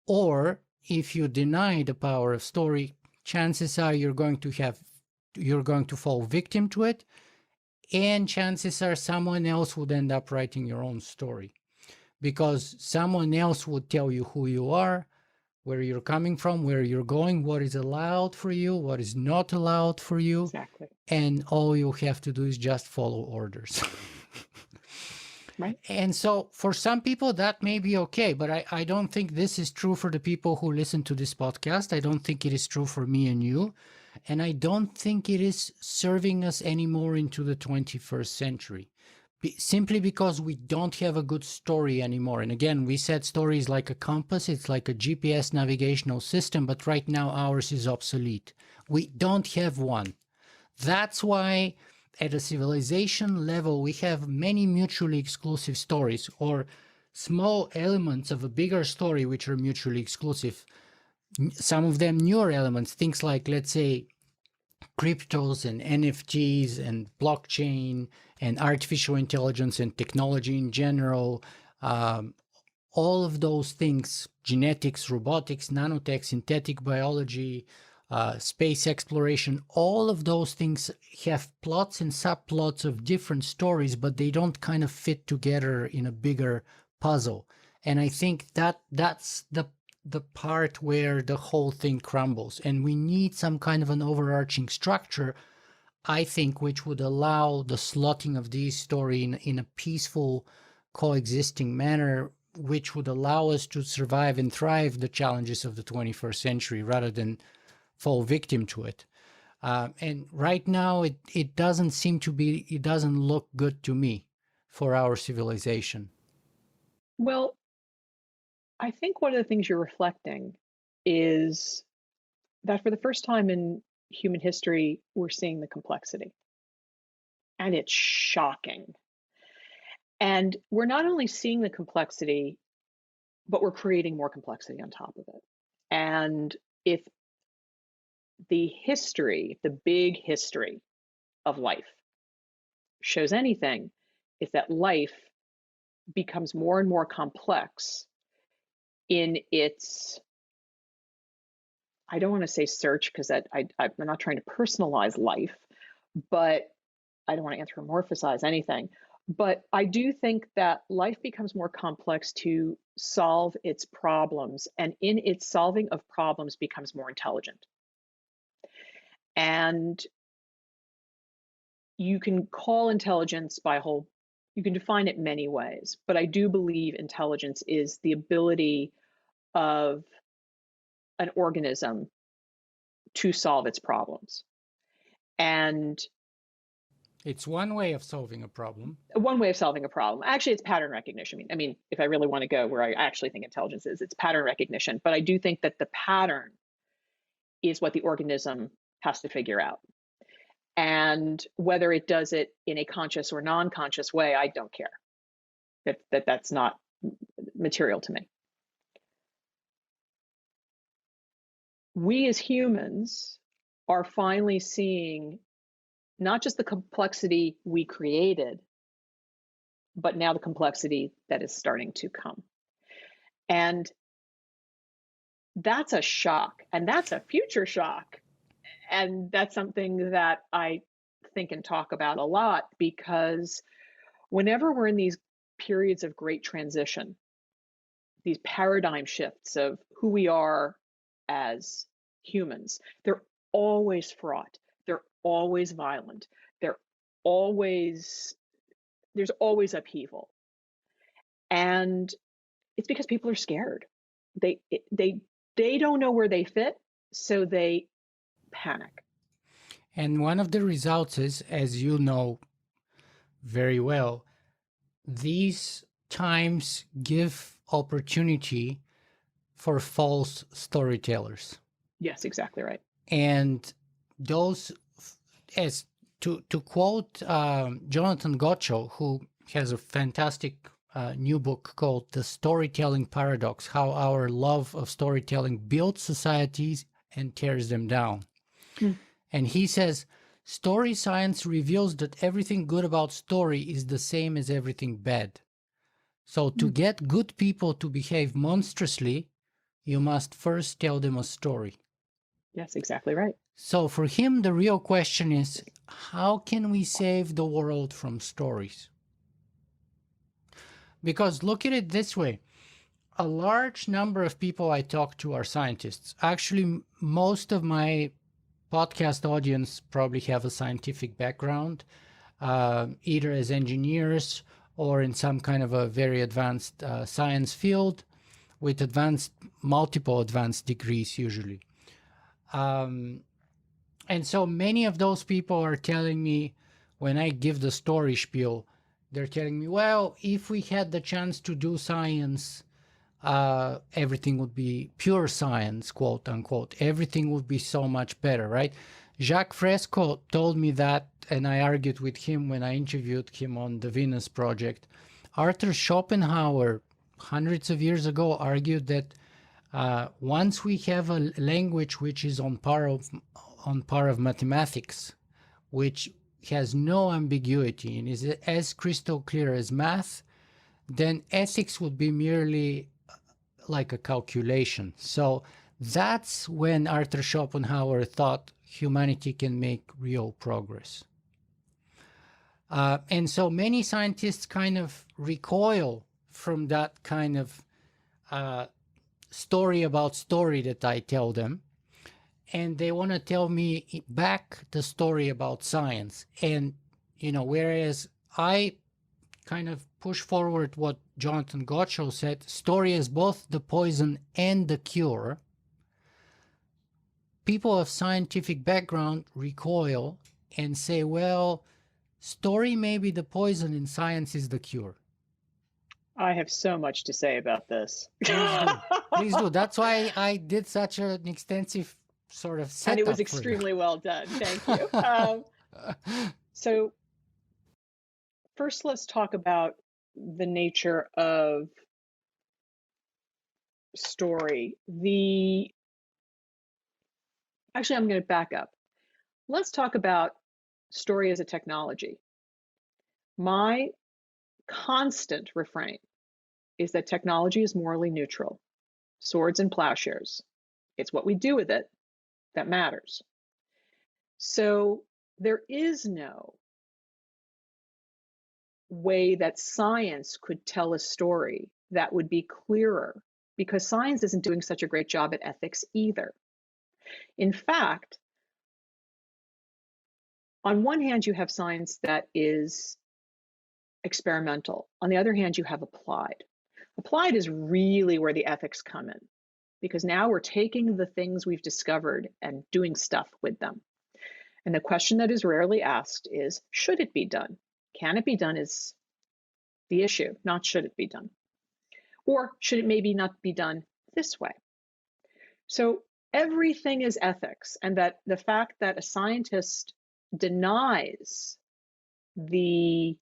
or if you deny the power of story, chances are you're going to fall victim to it, and chances are someone else would end up writing your own story, because someone else would tell you who you are, where you're coming from, where you're going, what is allowed for you, what is not allowed for you. Exactly. And all you have to do is just follow orders. Right. And so for some people that may be okay, but I don't think this is true for the people who listen to this podcast. I don't think it is true for me and you. And I don't think it is serving us anymore into the 21st century. Simply because we don't have a good story anymore. And again, we said story is like a compass, it's like a GPS navigational system, but right now ours is obsolete. We don't have one. That's why at a civilization level, we have many mutually exclusive stories, or small elements of a bigger story which are mutually exclusive. Some of them newer elements, things like, let's say, cryptos and NFTs and blockchain and artificial intelligence and technology in general, all of those things, genetics, robotics, nanotech, synthetic biology, space exploration, all of those things have plots and subplots of different stories, but they don't kind of fit together in a bigger puzzle. And I think that's the part where the whole thing crumbles. And we need some kind of an overarching structure, I think, which would allow the slotting of these stories in a peaceful, coexisting manner, which would allow us to survive and thrive the challenges of the 21st century rather than fall victim to it. And right now, it doesn't seem to be, it doesn't look good to me for our civilization. Well, I think one of the things you're reflecting is that for the first time in human history, we're seeing the complexity. And it's shocking. And we're not only seeing the complexity, but we're creating more complexity on top of it. And if the history, the big history of life shows anything, is that life becomes more and more complex in its, I don't want to say search, because I'm not trying to personalize life, but I don't want to anthropomorphize anything. But I do think that life becomes more complex to solve its problems, and in its solving of problems becomes more intelligent. And you can call intelligence you can define it many ways, but I do believe intelligence is the ability of an organism to solve its problems. And it's one way of solving a problem. One way of solving a problem. Actually, it's pattern recognition. I mean, if I really want to go where I actually think intelligence is, it's pattern recognition. But I do think that the pattern is what the organism has to figure out. And whether it does it in a conscious or non-conscious way, I don't care. That's not material to me. we as humans are finally seeing not just the complexity we created, but now the complexity that is starting to come. And that's a shock, and that's a future shock. And that's something that I think and talk about a lot, because whenever we're in these periods of great transition, these paradigm shifts of who we are as humans, they're always fraught. They're always violent. They're always, there's always upheaval. And it's because people are scared. They don't know where they fit, so they panic. And one of the results is, as you know very well, these times give opportunity for false storytellers. Yes, exactly right. And those, as to quote Jonathan Gottschall, who has a fantastic new book called The Storytelling Paradox, How Our Love of Storytelling Builds Societies and Tears Them Down. And he says, story science reveals that everything good about story is the same as everything bad. So to get good people to behave monstrously, you must first tell them a story. Yes, exactly right. So for him, the real question is, how can we save the world from stories? Because look at it this way. A large number of people I talk to are scientists. Actually, most of my podcast audience probably have a scientific background, either as engineers or in some kind of a very advanced science field with multiple advanced degrees usually. And so many of those people are telling me, when I give the story spiel, they're telling me, well, if we had the chance to do science, everything would be pure science, quote unquote. Everything would be so much better, right? Jacques Fresco told me that, and I argued with him when I interviewed him on the Venus Project. Arthur Schopenhauer, hundreds of years ago, argued that once we have a language which is on par of mathematics, which has no ambiguity and is as crystal clear as math, then ethics would be merely like a calculation. So that's when Arthur Schopenhauer thought humanity can make real progress. And so many scientists kind of recoil from that kind of story about story that I tell them. And they want to tell me back the story about science. And, whereas I kind of push forward what Jonathan Gottschall said, story is both the poison and the cure. People of scientific background recoil and say, well, story may be the poison and science is the cure. I have so much to say about this. Please do. Please do. That's why I did such an extensive sort of setup. And it was extremely well done. Thank you. So first, let's talk about the nature of story. Actually, I'm going to back up. Let's talk about story as a technology. My constant refrain is that technology is morally neutral. Swords and plowshares. It's what we do with it that matters. So there is no way that science could tell a story that would be clearer, because science isn't doing such a great job at ethics either. In fact, on one hand, you have science that is experimental. On the other hand, you have applied. Applied is really where the ethics come in, because now we're taking the things we've discovered and doing stuff with them. And the question that is rarely asked is, should it be done? Can it be done is the issue, not should it be done. Or should it maybe not be done this way? So everything is ethics, and that the fact that a scientist denies the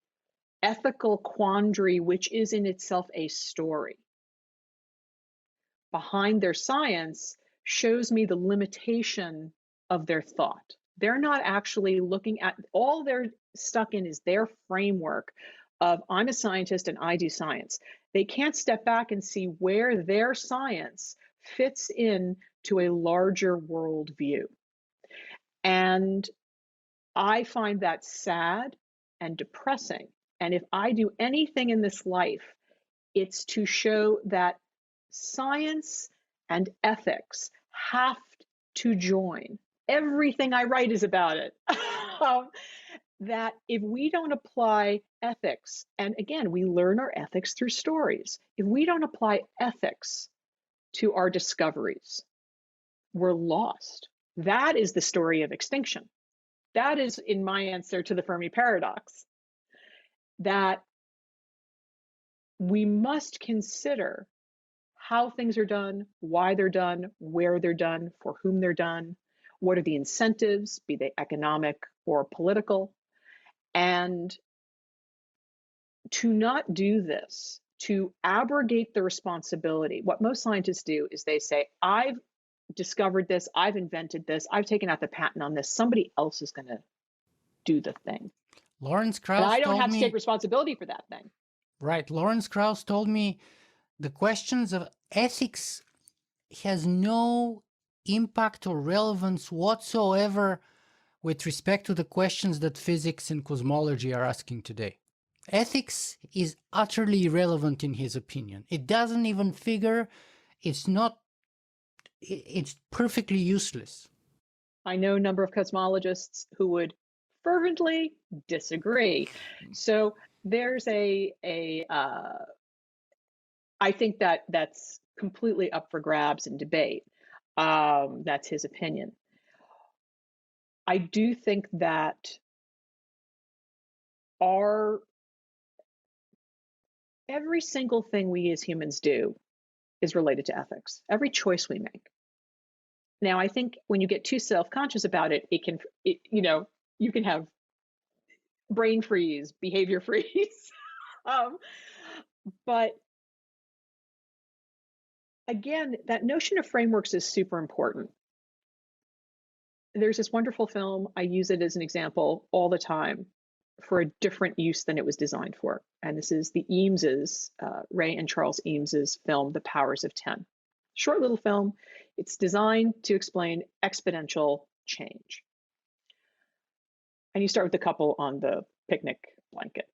ethical quandary, which is in itself a story, behind their science, shows me the limitation of their thought. They're not actually looking at, all they're stuck in is their framework of, I'm a scientist and I do science. They can't step back and see where their science fits in to a larger world view. And I find that sad and depressing. And if I do anything in this life, it's to show that science and ethics have to join. Everything I write is about it. That if we don't apply ethics, and again, we learn our ethics through stories, if we don't apply ethics to our discoveries, we're lost. That is the story of extinction. That is in my answer to the Fermi paradox, that we must consider how things are done, why they're done, where they're done, for whom they're done, what are the incentives, be they economic or political, and to not do this, to abrogate the responsibility. What most scientists do is they say, I've discovered this, I've invented this, I've taken out the patent on this, somebody else is going to do the thing. Lawrence And Krauss I don't told have to me, take responsibility for that thing. right, Lawrence Krauss told me the questions of ethics has no impact or relevance whatsoever with respect to the questions that physics and cosmology are asking today. Ethics is utterly irrelevant in his opinion. It doesn't even figure, it's perfectly useless. I know a number of cosmologists who would fervently disagree. So there's I think that's completely up for grabs and debate. That's his opinion. I do think that every single thing we as humans do is related to ethics. Every choice we make. Now, I think when you get too self-conscious about it, you can have brain freeze, behavior freeze. But again, that notion of frameworks is super important. There's this wonderful film, I use it as an example all the time for a different use than it was designed for. And this is the Eames's, Ray and Charles Eames's film, The Powers of 10. Short little film. It's designed to explain exponential change. And you start with the couple on the picnic blanket.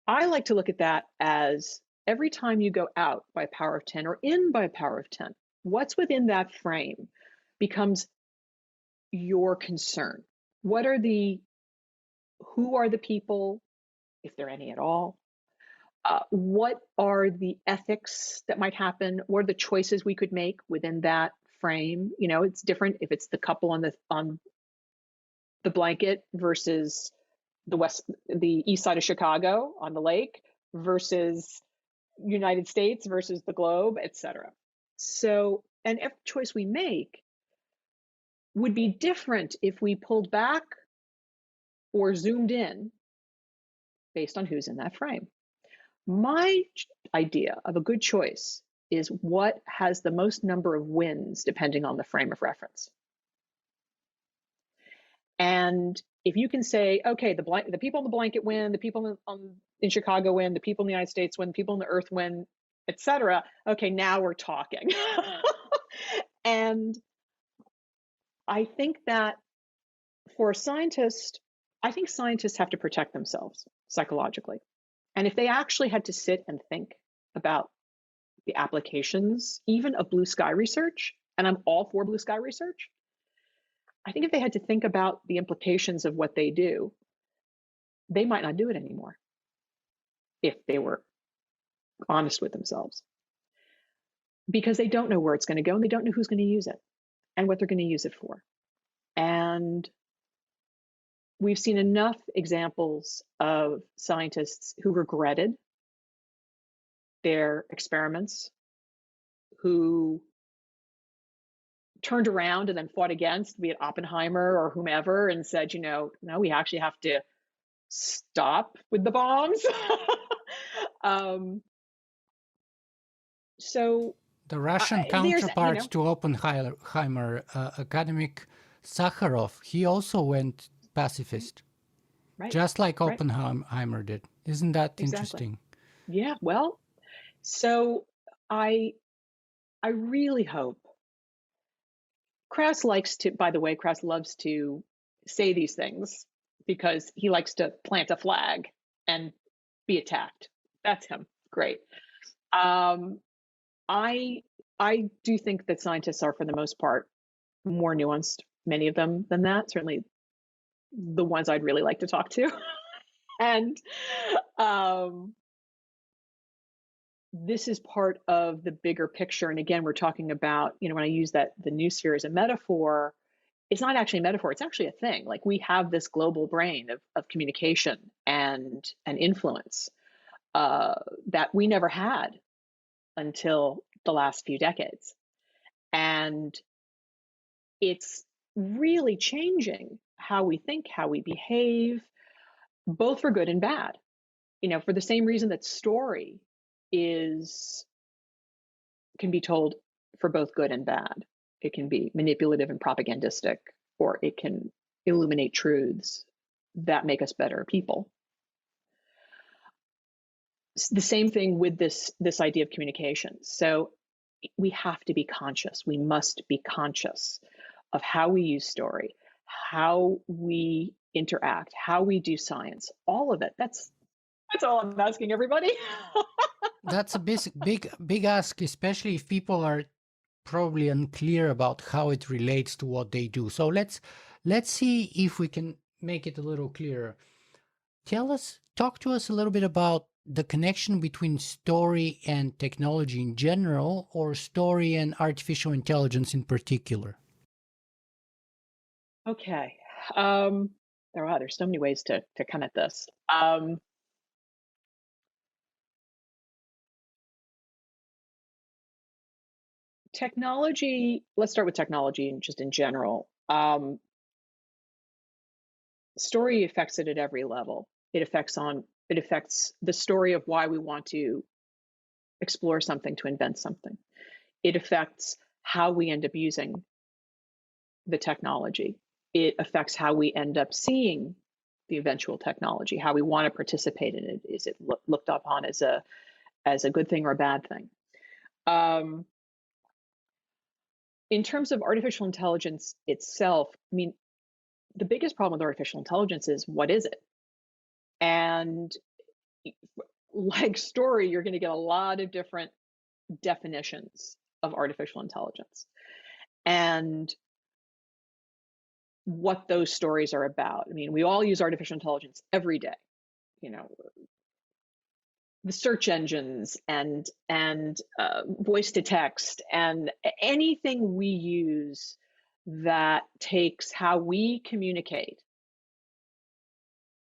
I like to look at that as every time you go out by a power of 10 or in by a power of 10, what's within that frame becomes your concern. Who are the people, if there are any at all? What are the ethics that might happen? What are the choices we could make within that frame? It's different if it's the couple on the blanket versus the east side of Chicago on the lake versus United States versus the globe, etc. So, and every choice we make would be different if we pulled back or zoomed in based on who's in that frame. My idea of a good choice is what has the most number of wins depending on the frame of reference. And if you can say, okay, the people in the blanket win, the people in Chicago win, the people in the United States win, the people on the earth win, etc. Okay, now we're talking. And I think that for a scientist, I think scientists have to protect themselves psychologically. And if they actually had to sit and think about the applications, even of blue sky research, and I'm all for blue sky research, I think if they had to think about the implications of what they do, they might not do it anymore if they were honest with themselves. Because they don't know where it's going to go and they don't know who's going to use it and what they're going to use it for. And we've seen enough examples of scientists who regretted their experiments, who turned around and then fought against, be it Oppenheimer or whomever, and said, no, we actually have to stop with the bombs. So The Russian there's, counterpart to Oppenheimer, academic Sakharov, he also went pacifist, right, just like right, Oppenheimer did. Isn't that exactly. interesting? Yeah, well, so I I really hope Krauss likes to, by the way, Krauss loves to say these things because he likes to plant a flag and be attacked. That's him. Great. Um, I I do think that scientists are, for the most part, more nuanced, many of them, than that. Certainly, the ones I'd really like to talk to. And um, this is part of the bigger picture. And again, we're talking about, when I use that the new sphere as a metaphor, it's not actually a metaphor, it's actually a thing. Like, we have this global brain of communication and influence that we never had until the last few decades. And it's really changing how we think, how we behave, both for good and bad. For the same reason that story is can be told for both good and bad. It can be manipulative and propagandistic, or it can illuminate truths that make us better people. It's the same thing with this idea of communication. So we have to be conscious. We must be conscious of how we use story, how we interact, how we do science, all of it. That's all I'm asking everybody. That's a big ask, especially if people are probably unclear about how it relates to what they do. So let's see if we can make it a little clearer. Talk to us a little bit about the connection between story and technology in general, or story and artificial intelligence in particular. Okay. There's so many ways to come at this. Technology, let's start with technology and just in general. Story affects it at every level. It affects the story of why we want to explore something, to invent something. It affects how we end up using the technology. It affects how we end up seeing the eventual technology, how we want to participate in it. Is it looked upon as a good thing or a bad thing? In terms of artificial intelligence itself, I mean, the biggest problem with artificial intelligence is, what is it? And like story, you're going to get a lot of different definitions of artificial intelligence and what those stories are about. I mean, we all use artificial intelligence every day. The search engines and voice to text and anything we use that takes how we communicate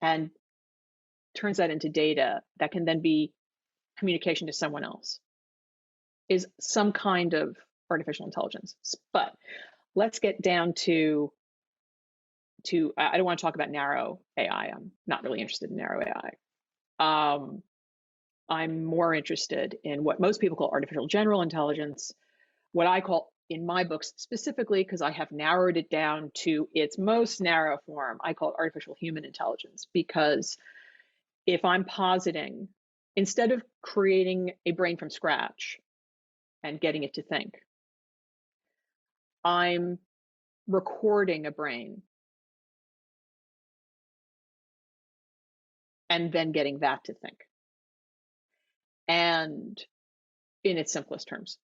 and turns that into data that can then be communication to someone else is some kind of artificial intelligence. But let's get down to I don't want to talk about narrow AI. I'm not really interested in narrow AI. I'm more interested in what most people call artificial general intelligence, what I call in my books specifically, because I have narrowed it down to its most narrow form, I call it artificial human intelligence. Because if I'm positing, instead of creating a brain from scratch and getting it to think, I'm recording a brain and then getting that to think. And in its simplest terms.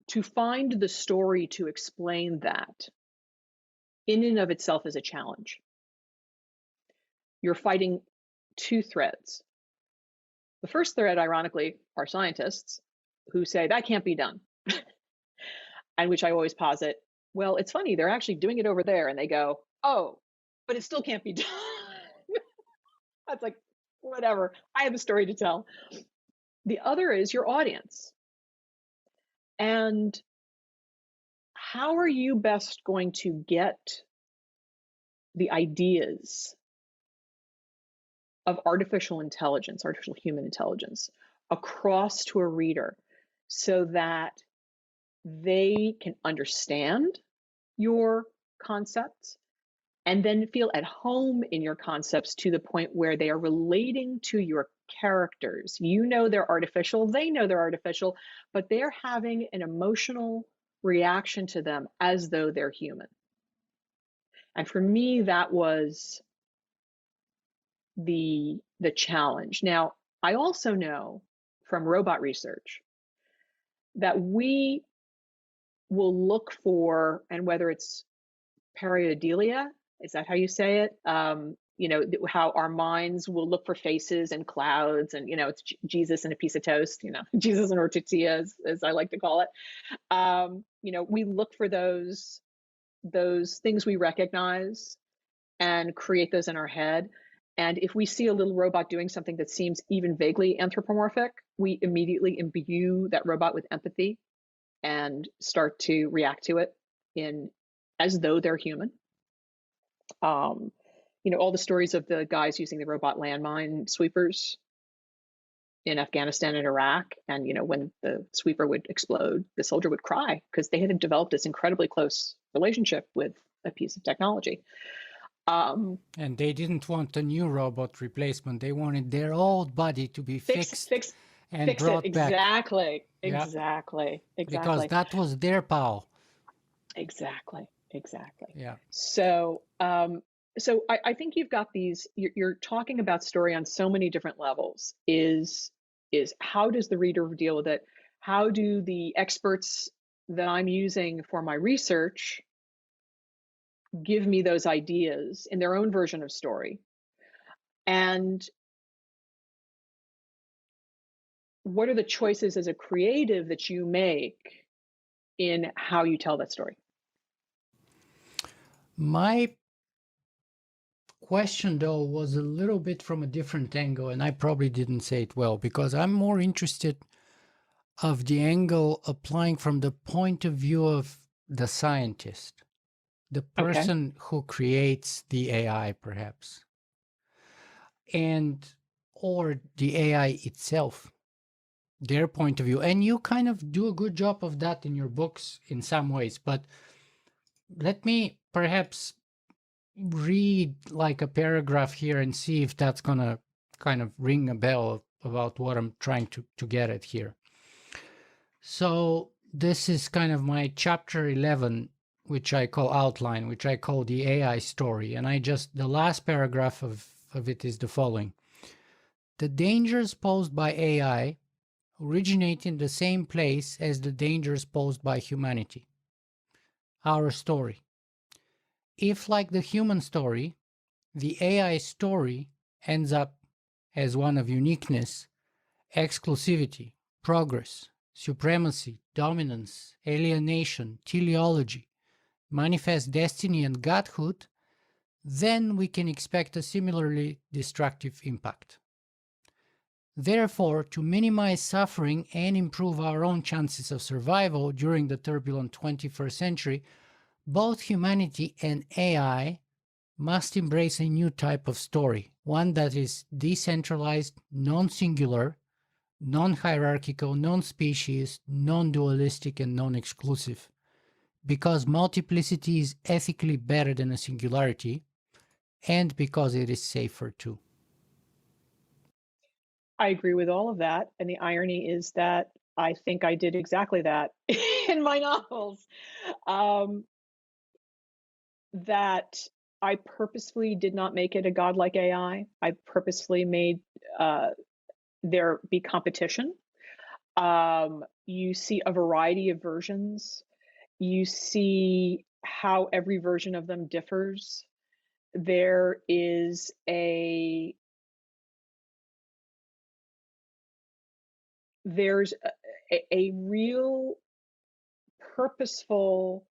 To find the story to explain that in and of itself is a challenge. You're fighting two threads. The first thread, ironically, are scientists who say that can't be done. And which I always posit, well, it's funny, they're actually doing it over there. And they go, oh, but it still can't be done. That's like, whatever, I have a story to tell. The other is your audience. And how are you best going to get the ideas of artificial intelligence, artificial human intelligence, across to a reader so that they can understand your concepts and then feel at home in your concepts to the point where they are relating to your characters. You know they're artificial, they know they're artificial, but they're having an emotional reaction to them as though they're human. And for me, that was the challenge. Now, I also know from robot research that we will look for, and whether it's pareidolia, is that how you say it? How our minds will look for faces and clouds, and it's Jesus and a piece of toast, Jesus and a tortilla, as I like to call it. We look for those things we recognize and create those in our head. And if we see a little robot doing something that seems even vaguely anthropomorphic, we immediately imbue that robot with empathy and start to react to it as though they're human. All the stories of the guys using the robot landmine sweepers in Afghanistan and Iraq, and when the sweeper would explode, the soldier would cry because they had developed this incredibly close relationship with a piece of technology. And they didn't want a new robot replacement. They wanted their old body to be fixed and brought back. Exactly. Yeah. Exactly. Because that was their pal. Exactly. Yeah. So I think you've got these. You're talking about story on so many different levels. Is how does the reader deal with it? How do the experts that I'm using for my research give me those ideas in their own version of story? And what are the choices as a creative that you make in how you tell that story? My question, though, was a little bit from a different angle, and I probably didn't say it well, because I'm more interested of the angle applying from the point of view of the scientist, the person who creates the AI, perhaps, or the AI itself, their point of view. And you kind of do a good job of that in your books in some ways, but let me perhaps read like a paragraph here and see if that's gonna kind of ring a bell about what I'm trying to get at here. So this is kind of my chapter 11, which I call outline, which I call the AI story. And the last paragraph of it is the following. The dangers posed by AI originate in the same place as the dangers posed by humanity. Our story. If, like the human story, the AI story ends up as one of uniqueness, exclusivity, progress, supremacy, dominance, alienation, teleology, manifest destiny, and godhood, then we can expect a similarly destructive impact. Therefore, to minimize suffering and improve our own chances of survival during the turbulent 21st century, both humanity and AI must embrace a new type of story, one that is decentralized, non-singular, non-hierarchical, non-species, non-dualistic, and non-exclusive. Because multiplicity is ethically better than a singularity, and because it is safer too. I agree with all of that. And the irony is that I think I did exactly that in my novels. That I purposefully did not make it a godlike AI. I purposefully made there be competition. You see a variety of versions. You see how every version of them differs. There is there's a real purposeful.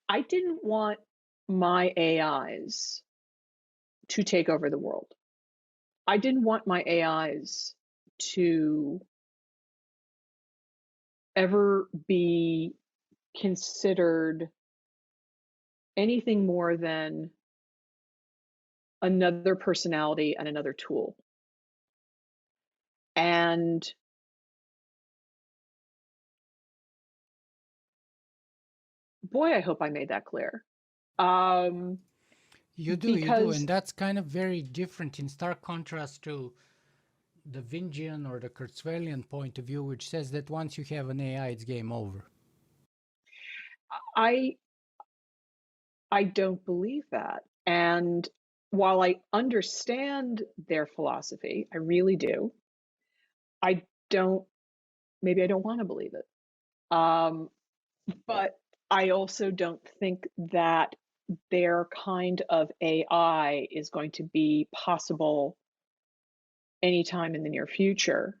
I didn't want my AIs to take over the world. I didn't want my AIs to ever be considered anything more than another personality and another tool. And boy, I hope I made that clear. You do, Because and that's kind of very different in stark contrast to the Vingian or the Kurzweilian point of view, which says that once you have an AI, it's game over. I don't believe that. And while I understand their philosophy, I really do, I don't, maybe I don't want to believe it. But I also don't think that their kind of AI is going to be possible anytime in the near future.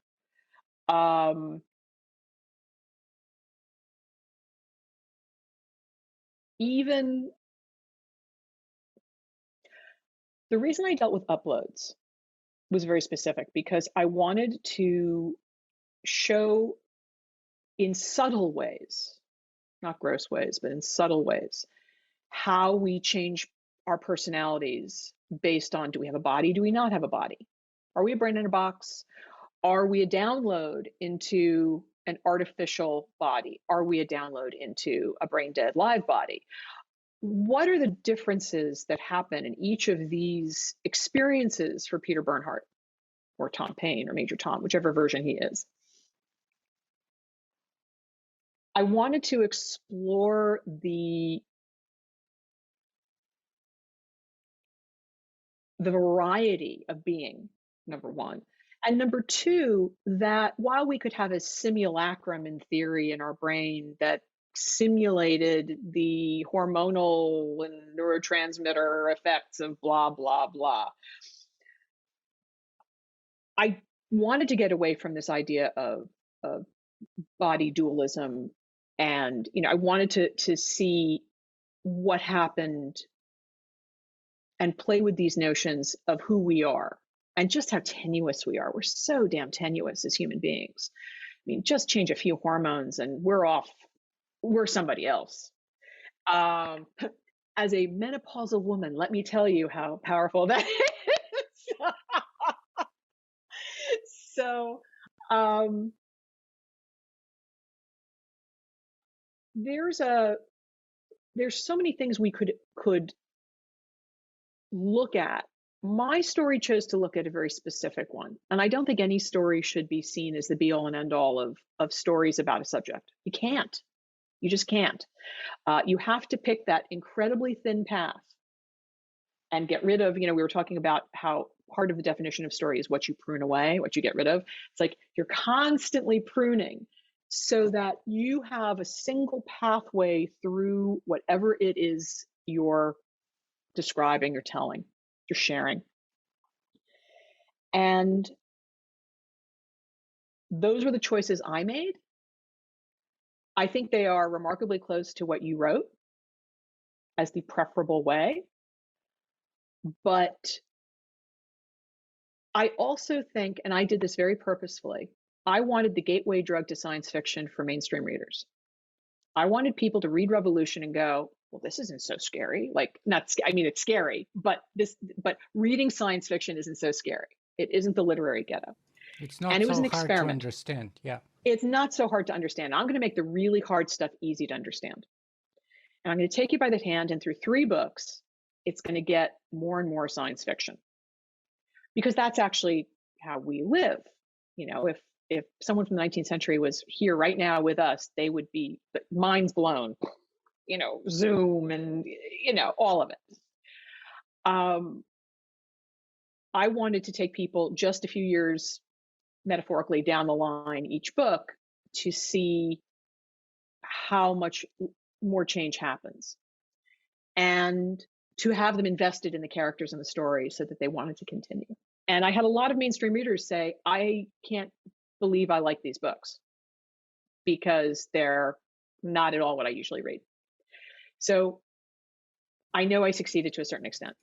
Even the reason I dealt with uploads was very specific because I wanted to show in subtle ways, not gross ways, but in subtle ways, how we change our personalities based on, do we have a body? Do we not have a body? Are we a brain in a box? Are we a download into an artificial body? Are we a download into a brain dead live body? What are the differences that happen in each of these experiences for Peter Bernhardt or Tom Paine or Major Tom, whichever version he is? I wanted to explore the variety of being, number one. And number two, that while we could have a simulacrum in theory in our brain that simulated the hormonal and neurotransmitter effects of blah, blah, blah, I wanted to get away from this idea of body dualism. And, I wanted to see what happened and play with these notions of who we are and just how tenuous we are. We're so damn tenuous as human beings. I mean, just change a few hormones and we're off, we're somebody else. As a menopausal woman, let me tell you how powerful that is. So, there's so many things we could look at. My story chose to look at a very specific one, and I don't think any story should be seen as the be all and end all of stories about a subject. You can't. You just can't. You have to pick that incredibly thin path and get rid of, we were talking about how part of the definition of story is what you prune away, what you get rid of. It's like you're constantly pruning so that you have a single pathway through whatever it is you're describing, you're telling, you're sharing. And those were the choices I made. I think they are remarkably close to what you wrote as the preferable way. But I also think, and I did this very purposefully, I wanted the gateway drug to science fiction for mainstream readers. I wanted people to read Revolution and go, well, this isn't so scary. It's scary, but reading science fiction isn't so scary. It isn't the literary ghetto. It's not so hard to understand. Yeah. It's not so hard to understand. I'm going to make the really hard stuff easy to understand. And I'm going to take you by the hand, and through 3 books, it's going to get more and more science fiction. Because that's actually how we live. If someone from the 19th century was here right now with us, they would be minds blown, Zoom and, all of it. I wanted to take people just a few years, metaphorically, down the line each book to see how much more change happens and to have them invested in the characters and the story so that they wanted to continue. And I had a lot of mainstream readers say, I can't believe I like these books because they're not at all what I usually read. So I know I succeeded to a certain extent.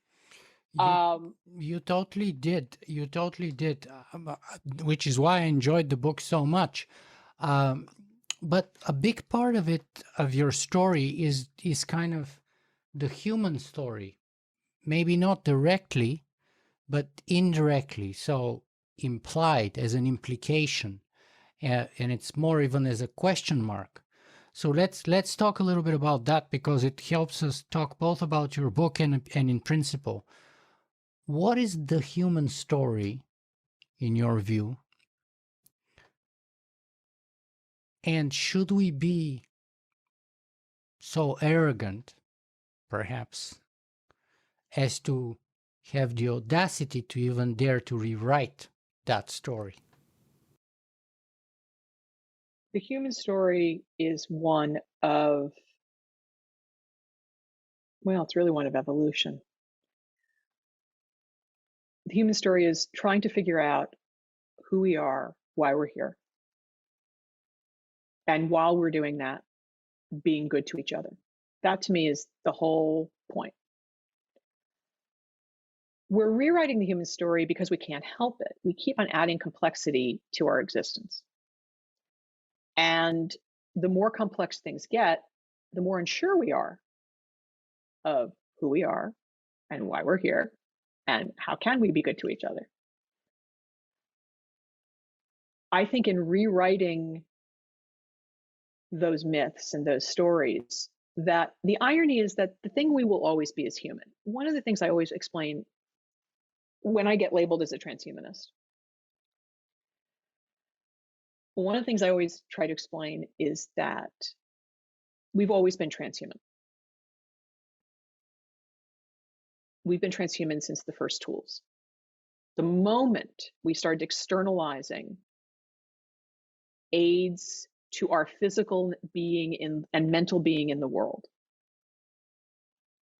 You totally did. You totally did, which is why I enjoyed the book so much. But a big part of it, of your story, is kind of the human story. Maybe not directly, but indirectly. So implied as an implication, and it's more even as a question mark. So let's talk a little bit about that, because it helps us talk both about your book and in principle. What is the human story in your view? And should we be so arrogant, perhaps, as to have the audacity to even dare to rewrite that story? The human story is one of, well, it's really one of evolution. The human story is trying to figure out who we are, why we're here. And while we're doing that, being good to each other. That to me is the whole point. We're rewriting the human story because we can't help it. We keep on adding complexity to our existence. And the more complex things get, the more unsure we are of who we are and why we're here and how can we be good to each other. I think in rewriting those myths and those stories, that the irony is that the thing we will always be is human. One of the things I always explain when I get labeled as a transhumanist, one of the things I always try to explain is that we've always been transhuman. We've been transhuman since the first tools. The moment we started externalizing aids to our physical being and mental being in the world,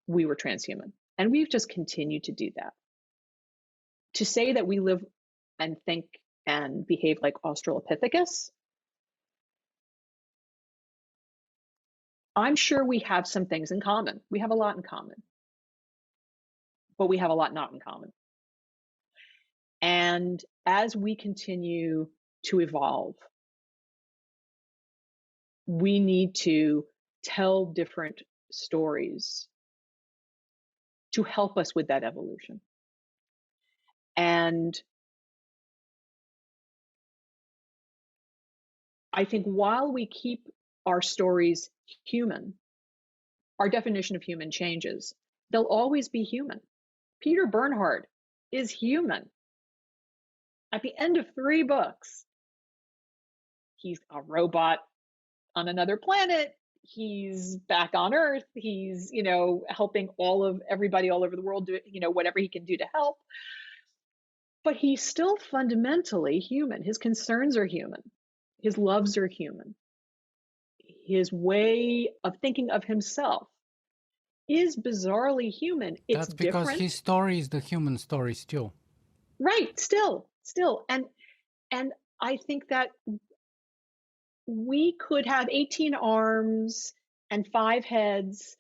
we were transhuman. And we've just continued to do that. To say that we live and think and behave like Australopithecus, I'm sure we have some things in common. We have a lot in common, but we have a lot not in common. And as we continue to evolve, we need to tell different stories to help us with that evolution. And I think while we keep our stories human, our definition of human changes. They'll always be human. Peter Bernhardt is human. At the end of 3 books, he's a robot on another planet. He's back on Earth. He's, helping everybody all over the world do, whatever he can do to help. But he's still fundamentally human. His concerns are human. His loves are human. His way of thinking of himself is bizarrely human. It's That's because different. his story is the human story still. Right, still. And I think that we could have 18 arms and 5 heads,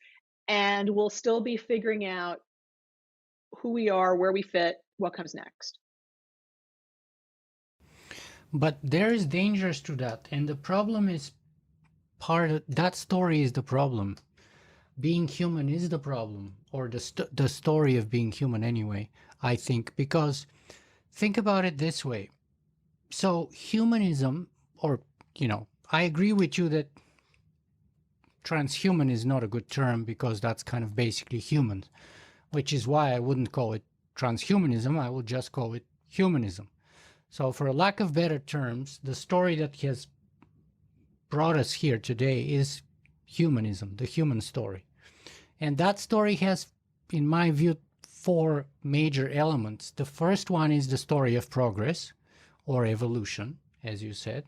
and we'll still be figuring out who we are, where we fit, what comes next. But there is dangers to that, and the problem is that story is the problem. Being human is the problem, or the story of being human anyway, I think, because think about it this way. So humanism, or, I agree with you that transhuman is not a good term, because that's kind of basically human, which is why I wouldn't call it transhumanism. I would just call it humanism. So for a lack of better terms, the story that has brought us here today is humanism, the human story. And that story has, in my view, 4 major elements. The first one is the story of progress or evolution, as you said.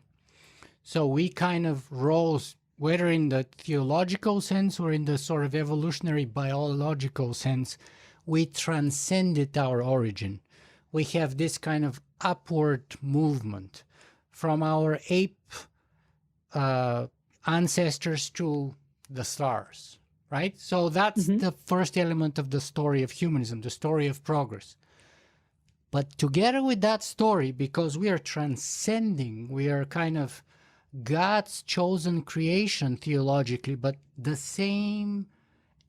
So we kind of rose, whether in the theological sense or in the sort of evolutionary biological sense, we transcended our origin. We have this kind of upward movement from our ape ancestors to the stars, right? So that's the first element of the story of humanism, the story of progress. But together with that story, because we are transcending, we are kind of God's chosen creation theologically, but the same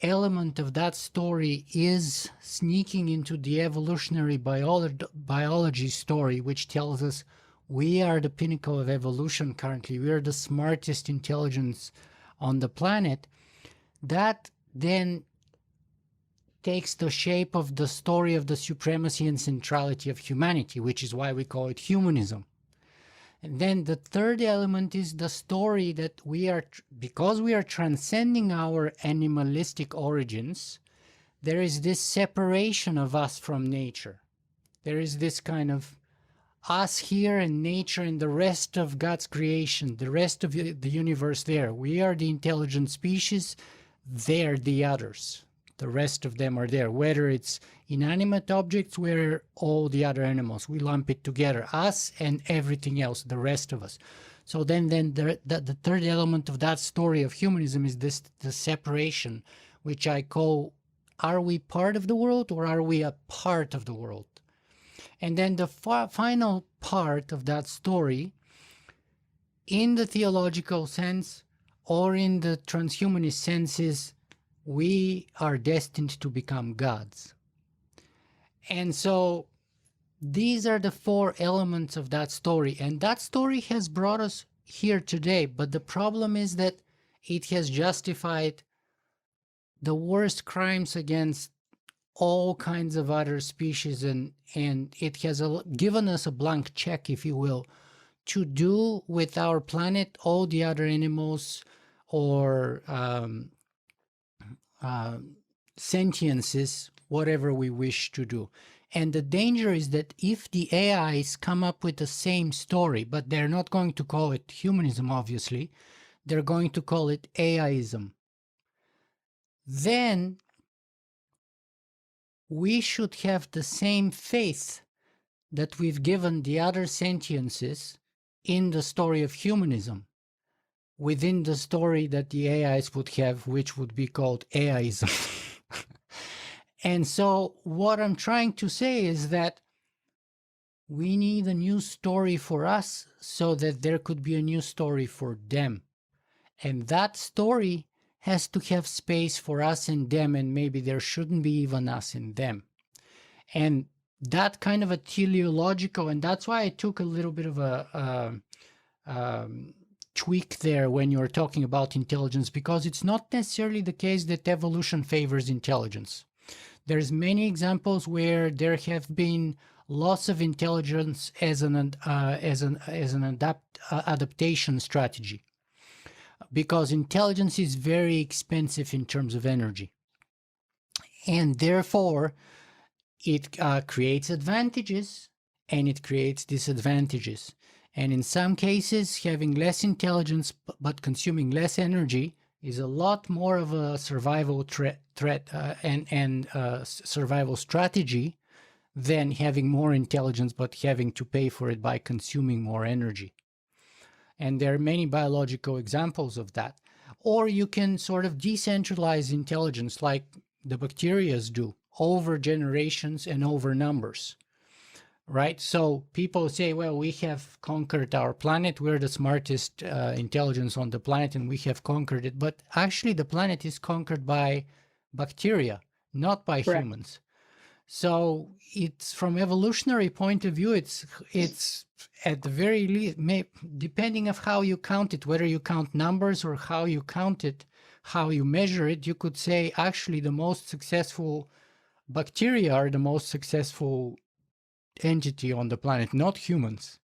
element of that story is sneaking into the evolutionary biology story, which tells us we are the pinnacle of evolution currently. We are the smartest intelligence on the planet. That then takes the shape of the story of the supremacy and centrality of humanity, which is why we call it humanism. And then the third element is the story that we are, because we are transcending our animalistic origins, there is this separation of us from nature. There is this kind of us here and nature and the rest of God's creation, the rest of the universe there. We are the intelligent species, they're the others. The rest of them are there, whether it's inanimate objects, where all the other animals, we lump it together, us and everything else, the rest of us. So then the third element of that story of humanism is this, the separation, which I call, are we part of the world or are we a part of the world? And then the final part of that story, in the theological sense or in the transhumanist sense, is we are destined to become gods. And so these are the four elements of that story. And that story has brought us here today. But the problem is that it has justified the worst crimes against all kinds of other species. And it has given us a blank check, if you will, to do with our planet all the other animals or sentiences, whatever we wish to do. And the danger is that if the AIs come up with the same story, but they're not going to call it humanism, obviously, they're going to call it AIism, then we should have the same faith that we've given the other sentiences in the story of humanism, within the story that the AIs would have, which would be called AIism. And so what I'm trying to say is that we need a new story for us so that there could be a new story for them. And that story has to have space for us and them, and maybe there shouldn't be even us and them. And that kind of a teleological, and that's why I took a little bit of a tweak there when you're talking about intelligence, because it's not necessarily the case that evolution favors intelligence. There's many examples where there have been loss of intelligence as an adaptation strategy, because intelligence is very expensive in terms of energy, and therefore it creates advantages and it creates disadvantages. And in some cases, having less intelligence but consuming less energy is a lot more of a survival threat and survival strategy than having more intelligence but having to pay for it by consuming more energy. And there are many biological examples of that. Or you can sort of decentralize intelligence like the bacteria do over generations and over numbers. Right? So people say, well, we have conquered our planet. We're the smartest intelligence on the planet and we have conquered it. But actually the planet is conquered by bacteria, not by Correct. humans. So it's, from evolutionary point of view, it's at the very least, depending of how you count it, whether you count numbers or how you count it, how you measure it, you could say actually the most successful bacteria are the most successful entity on the planet, not humans,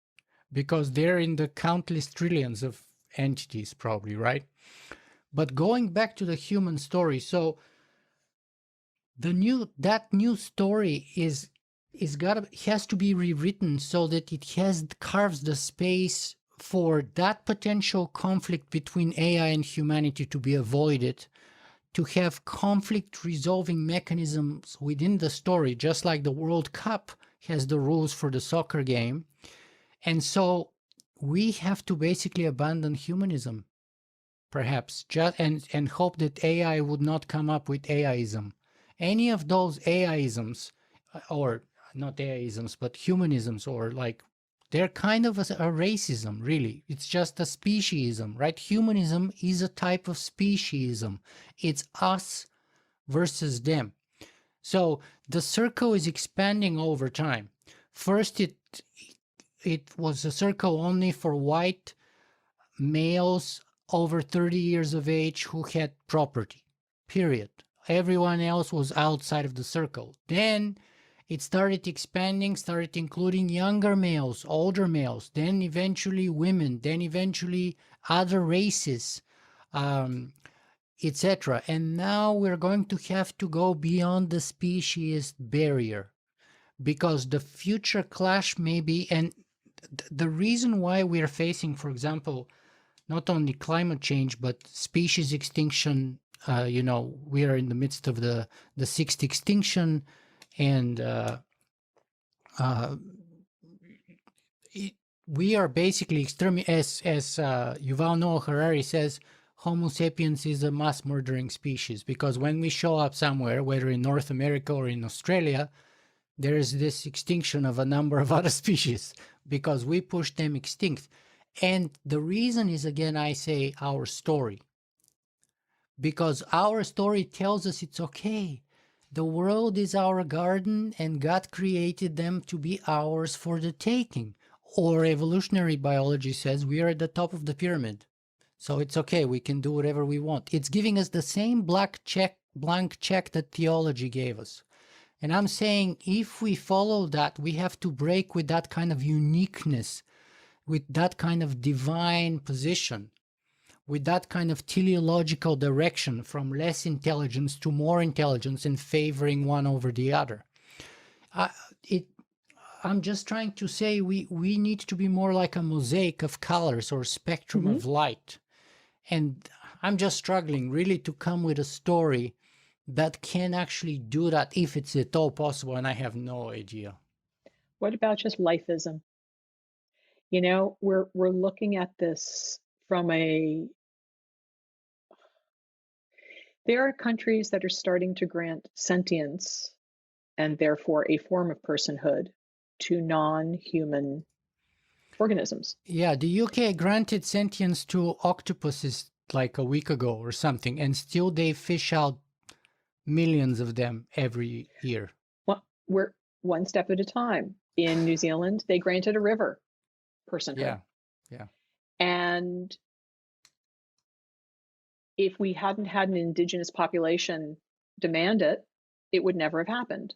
because they're in the countless trillions of entities probably, right? But going back to the human story, so that new story has to be rewritten so that it carves the space for that potential conflict between AI and humanity to be avoided, to have conflict resolving mechanisms within the story, just like the World Cup has the rules for the soccer game. And so we have to basically abandon humanism, perhaps, and hope that AI would not come up with AIism. Any of those AIisms, or not AIisms, but humanisms, or like They're kind of a racism, really. It's just a speciesism, right? Humanism is a type of speciesism. It's us versus them. So the circle is expanding over time. First, it was a circle only for white males over 30 years of age who had property, period. Everyone else was outside of the circle. Then it started expanding, started including younger males, older males, then eventually women, then eventually other races, etc. And now we're going to have to go beyond the species barrier because the future clash may be, and the reason why we're facing, for example, not only climate change, but species extinction. We are in the midst of the sixth extinction, and we are basically as Yuval Noah Harari says, Homo sapiens is a mass murdering species, because when we show up somewhere, whether in North America or in Australia, there is this extinction of a number of other species because we push them extinct. And the reason is, again, I say our story, because our story tells us it's okay. The world is our garden and God created them to be ours for the taking. Or evolutionary biology says we are at the top of the pyramid. So it's okay, we can do whatever we want. It's giving us the same blank check that theology gave us. And I'm saying if we follow that, we have to break with that kind of uniqueness, with that kind of divine position, with that kind of teleological direction from less intelligence to more intelligence and favoring one over the other. I'm just trying to say we need to be more like a mosaic of colors or spectrum of light. And I'm just struggling really to come with a story that can actually do that, if it's at all possible, and I have no idea. What about just lifeism? We're looking at this from there are countries that are starting to grant sentience and therefore a form of personhood to non-human organisms. Yeah, the UK granted sentience to octopuses like a week ago or something, and still they fish out millions of them every year. Well, we're one step at a time. In New Zealand, they granted a river personhood. Yeah. And if we hadn't had an indigenous population demand it, it would never have happened.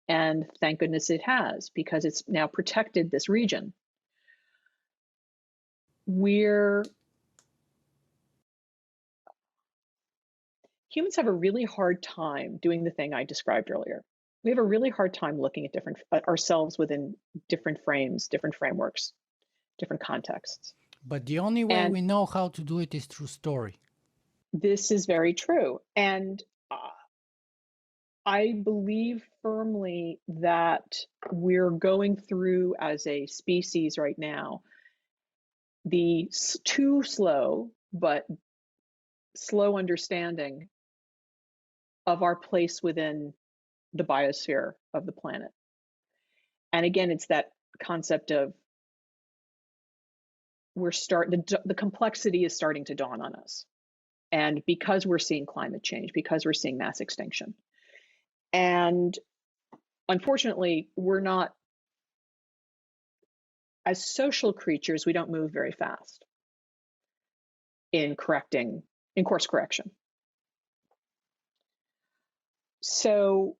And thank goodness it has, because it's now protected this region. Humans have a really hard time doing the thing I described earlier. We have a really hard time looking at ourselves within different frames, different frameworks, different contexts. But the only way we know how to do it is through story. This is very true. And I believe firmly that we're going through as a species right now the too slow, but slow understanding of our place within the biosphere of the planet. And again, it's that concept of the complexity is starting to dawn on us. And because we're seeing climate change, because we're seeing mass extinction. And unfortunately, we're not, as social creatures, we don't move very fast in course correction. So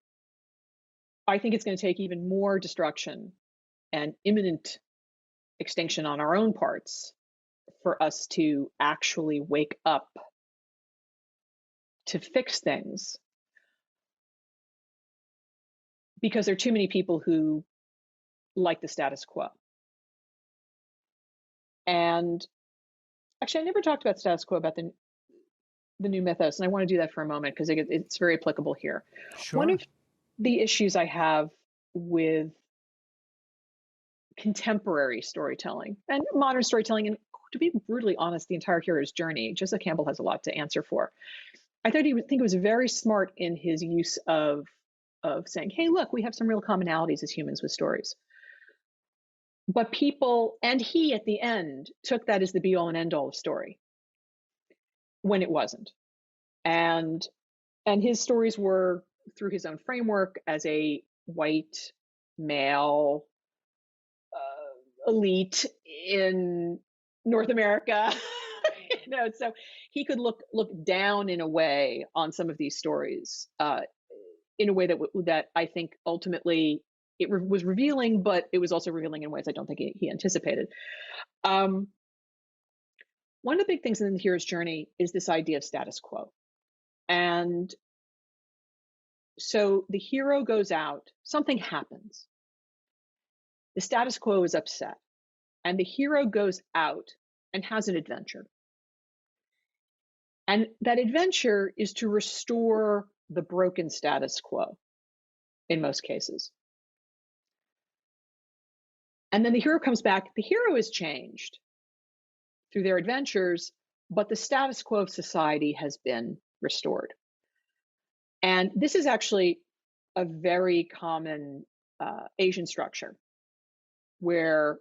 I think it's going to take even more destruction and imminent extinction on our own parts for us to actually wake up to fix things, because there are too many people who like the status quo. And actually, I never talked about status quo, about the new mythos, and I want to do that for a moment because it's very applicable here. Sure. One of the issues I have with contemporary storytelling and modern storytelling, and to be brutally honest, the entire hero's journey, Joseph Campbell has a lot to answer for. I think it was very smart in his use of saying, hey, look, we have some real commonalities as humans with stories. But people, and he at the end, took that as the be all and end all of story when it wasn't. And his stories were through his own framework as a white male elite in North America. So he could look down in a way on some of these stories, in a way that I think ultimately it was revealing, but it was also revealing in ways I don't think he anticipated. One of the big things in the hero's journey is this idea of status quo. And so the hero goes out, something happens. The status quo is upset, and the hero goes out and has an adventure. And that adventure is to restore the broken status quo in most cases. And then the hero comes back. The hero is changed through their adventures, but the status quo of society has been restored. And this is actually a very common Asian structure where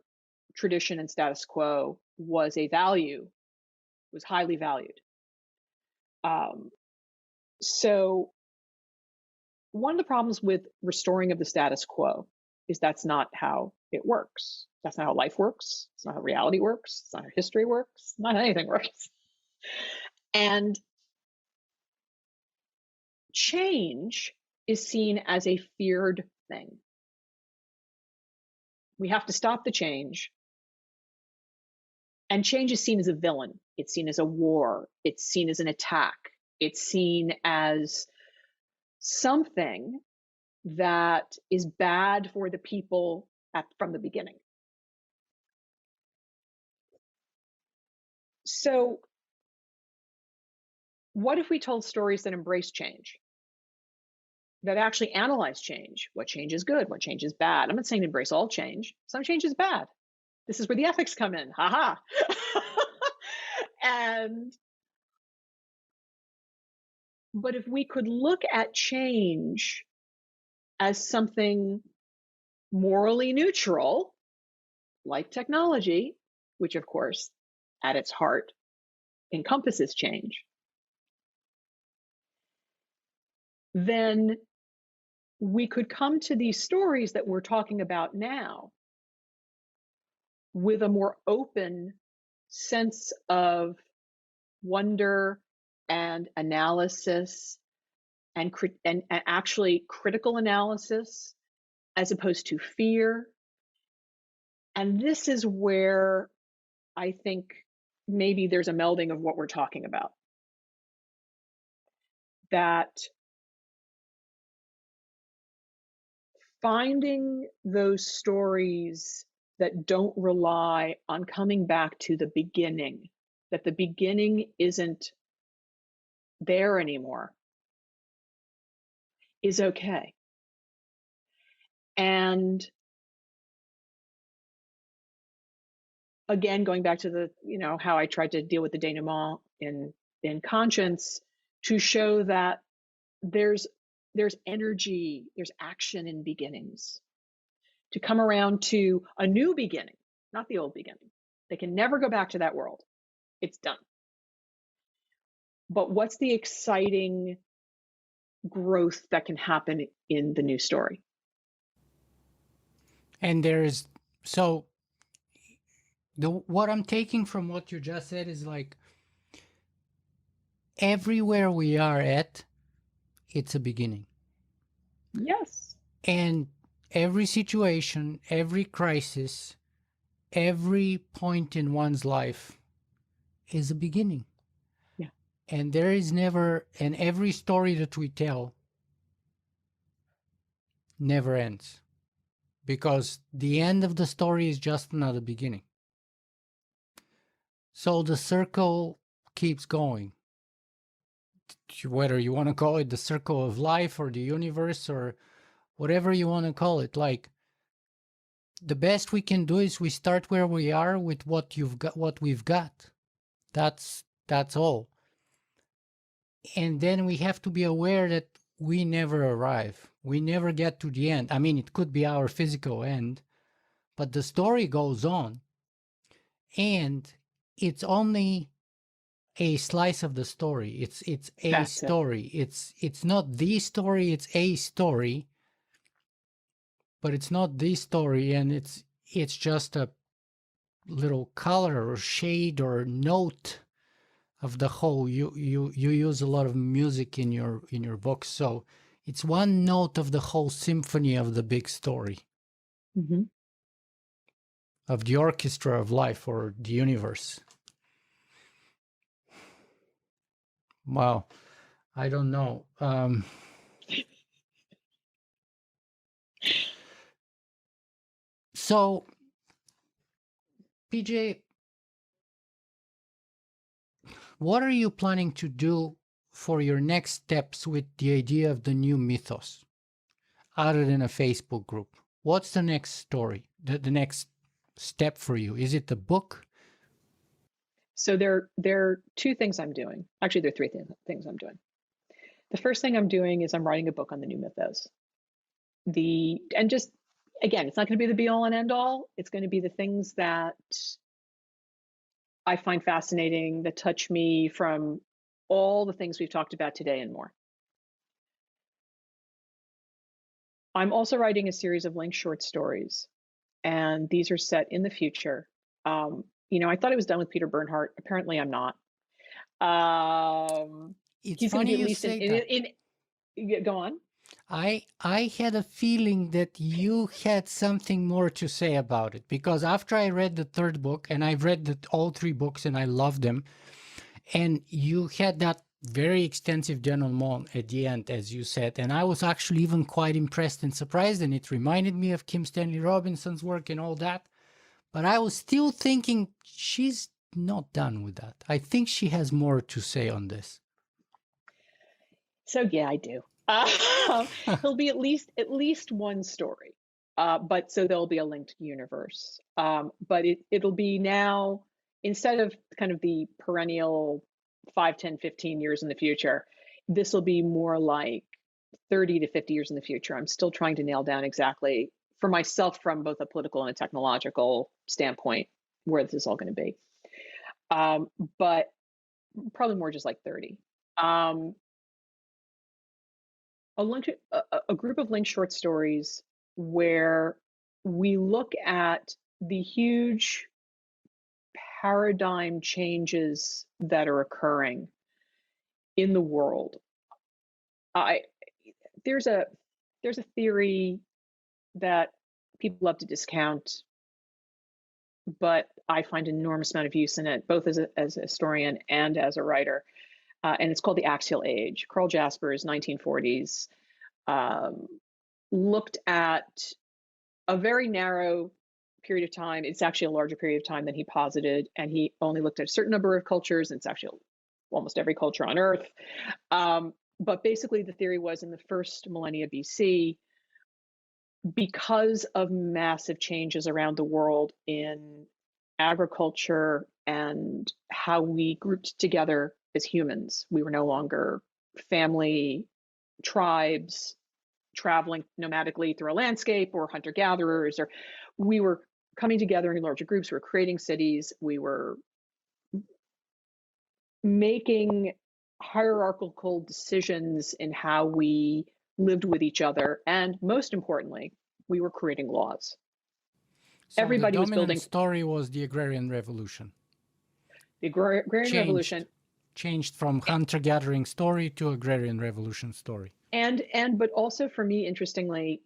tradition and status quo was a value, was highly valued. So one of the problems with restoring of the status quo is that's not how it works. That's not how life works. It's not how reality works. It's not how history works. Not how anything works. And change is seen as a feared thing. We have to stop the change. And change is seen as a villain. It's seen as a war. It's seen as an attack. It's seen as something that is bad for the people from the beginning. So what if we told stories that embrace change, that actually analyze change? What change is good? What change is bad? I'm not saying embrace all change. Some change is bad. This is where the ethics come in. Ha ha. But if we could look at change as something morally neutral, like technology, which of course at its heart encompasses change, then we could come to these stories that we're talking about now with a more open sense of wonder and analysis and actually critical analysis as opposed to fear. And this is where I think maybe there's a melding of what we're talking about. That finding those stories that don't rely on coming back to the beginning, that the beginning isn't there anymore, is okay. And again, going back to the, how I tried to deal with the denouement in Conscience, to show that there's energy, there's action in beginnings, to come around to a new beginning, not the old beginning. They can never go back to that world. It's done. But what's the exciting growth that can happen in the new story? And what I'm taking from what you just said is like, everywhere we are at, it's a beginning. Yes. And every situation, every crisis, every point in one's life is a beginning. Yeah. And there is never, and every story that we tell never ends, because the end of the story is just another beginning. So the circle keeps going. Whether you want to call it the circle of life or the universe or whatever you want to call it, like, the best we can do is we start where we are with what we've got. That's all. And then we have to be aware that we never arrive. We never get to the end. I mean, it could be our physical end, but the story goes on, and it's only a slice of the story. It's a That's it. story. It's not the story, it's a story, but it's not the story, and it's just a little color or shade or note of the whole. You use a lot of music in your books, so it's one note of the whole symphony of the big story, Mm-hmm. of the orchestra of life or the universe. Wow, I don't know. So, PJ, what are you planning to do for your next steps with the idea of the new Mythos, other than a Facebook group? What's the next story, the next step for you? Is it the book? So there are two things I'm doing. Actually, there are three things I'm doing. The first thing I'm doing is I'm writing a book on the new Mythos. And just again, it's not going to be the be all and end all. It's going to be the things that I find fascinating, that touch me, from all the things we've talked about today and more. I'm also writing a series of linked short stories, and these are set in the future. I thought I was done with Peter Bernhardt. Apparently, I'm not. It's He's going to funny be at you least say that. go on. I had a feeling that you had something more to say about it, because after I read the third book, and I've read all three books and I loved them, and you had that very extensive denouement at the end, as you said, and I was actually even quite impressed and surprised, and it reminded me of Kim Stanley Robinson's work and all that. But I was still thinking she's not done with that. I think she has more to say on this. So yeah, I do. He'll be at least one story, but so there'll be a linked universe. But it'll be now, instead of kind of the perennial 5, 10, 15 years in the future, this will be more like 30 to 50 years in the future. I'm still trying to nail down exactly for myself, from both a political and a technological standpoint, where this is all going to be. But probably more just like 30. A group of linked short stories where we look at the huge paradigm changes that are occurring in the world. There's a theory that people love to discount, but I find an enormous amount of use in it, both as a historian and as a writer. And it's called the Axial Age. Carl Jasper's 1940s looked at a very narrow period of time. It's actually a larger period of time than he posited, and he only looked at a certain number of cultures, and it's actually almost every culture on Earth. But basically, the theory was, in the first millennia BC, because of massive changes around the world in agriculture and how we grouped together as humans, we were no longer family, tribes, traveling nomadically through a landscape, or hunter-gatherers, or we were coming together in larger groups. We were creating cities. We were making hierarchical decisions in how we lived with each other. And most importantly, we were creating laws. So Everybody the was dominant building. story was the agrarian revolution. The agrarian revolution changed from hunter-gathering story to agrarian revolution story. But also, for me, interestingly,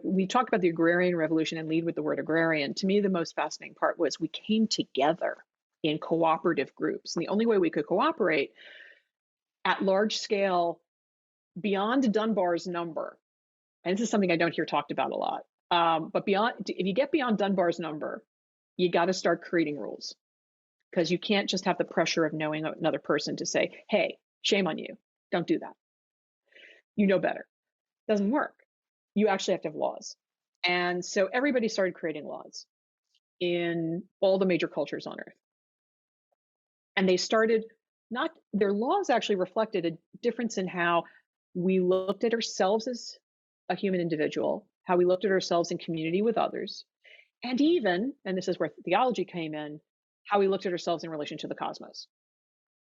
we talk about the agrarian revolution and lead with the word agrarian. To me, the most fascinating part was we came together in cooperative groups. And the only way we could cooperate at large scale, beyond Dunbar's number, and this is something I don't hear talked about a lot, but if you get beyond Dunbar's number, you got to start creating rules, because you can't just have the pressure of knowing another person to say, hey, shame on you, don't do that. You know better. Doesn't work. You actually have to have laws. And so everybody started creating laws in all the major cultures on Earth. And they started their laws actually reflected a difference in how we looked at ourselves as a human individual, how we looked at ourselves in community with others, And even, and this is where theology came in, how we looked at ourselves in relation to the cosmos.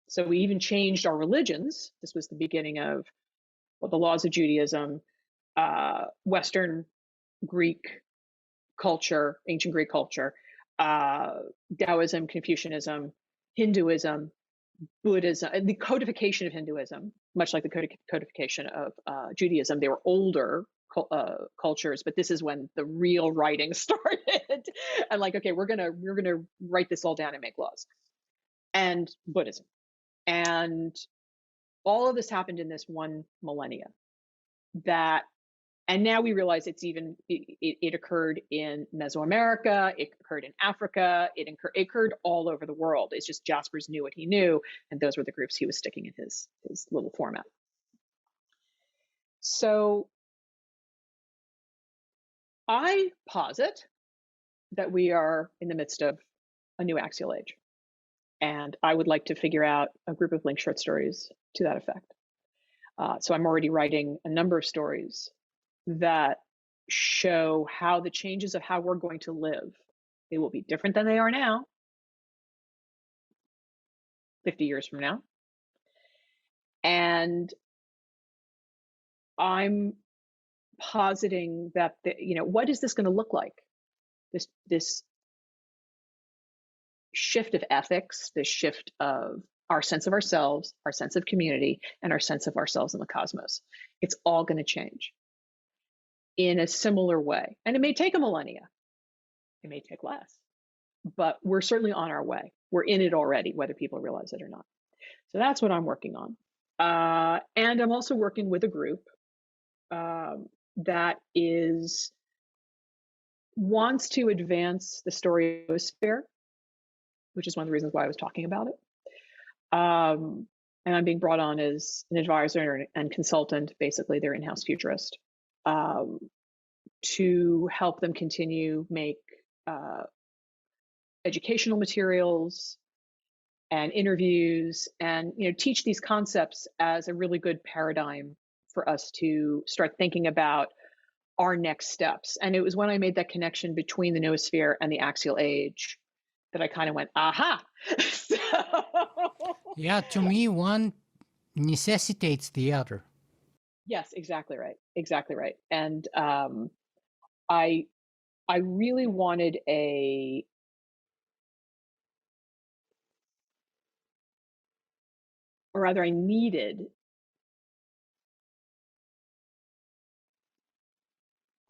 So we even changed our religions. This was the beginning of the laws of Judaism, Western Greek culture, ancient Greek culture, Taoism, Confucianism, Hinduism, Buddhism, the codification of Hinduism, much like the codification of Judaism. They were older cultures, but this is when the real writing started. And like, okay, we're gonna write this all down and make laws. And Buddhism, and all of this happened in this one millennia. And now we realize it occurred in Mesoamerica, it occurred in Africa, it occurred all over the world. It's just Jaspers knew what he knew, and those were the groups he was sticking in his little format. So I posit that we are in the midst of a new axial age, and I would like to figure out a group of linked short stories to that effect. So I'm already writing a number of stories that show how the changes of how we're going to live, they will be different than they are now, 50 years from now. And I'm positing that, what is this going to look like? This shift of ethics, this shift of our sense of ourselves, our sense of community, and our sense of ourselves in the cosmos. It's all going to change in a similar way. And it may take a millennia. It may take less. But we're certainly on our way. We're in it already, whether people realize it or not. So that's what I'm working on. And I'm also working with a group that wants to advance the storyosphere, which is one of the reasons why I was talking about it. And I'm being brought on as an advisor and consultant, basically their in-house futurist, to help them continue make educational materials and interviews, and teach these concepts as a really good paradigm for us to start thinking about our next steps. And it was when I made that connection between the noosphere and the axial age that I kind of went, aha. So... Yeah, to me, one necessitates the other. Yes, exactly right. Exactly right. And I really wanted I needed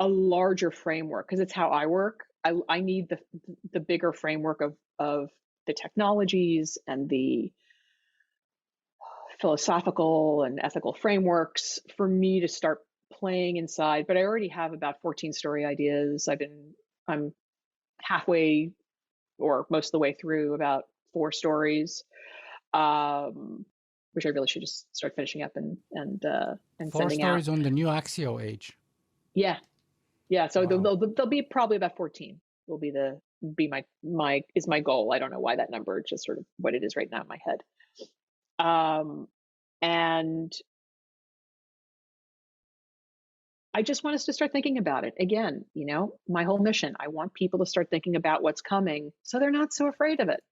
a larger framework, because it's how I work. I need the bigger framework of the technologies and the philosophical and ethical frameworks for me to start playing inside. But I already have about 14 story ideas. I'm halfway or most of the way through about 4 stories, which I really should just start finishing up and 4 sending stories out. On the new axial age. Yeah. So wow. There'll be probably about 14 will be my goal. I don't know why that number, just sort of what it is right now in my head. And I just want us to start thinking about it again. My whole mission, I want people to start thinking about what's coming so they're not so afraid of it.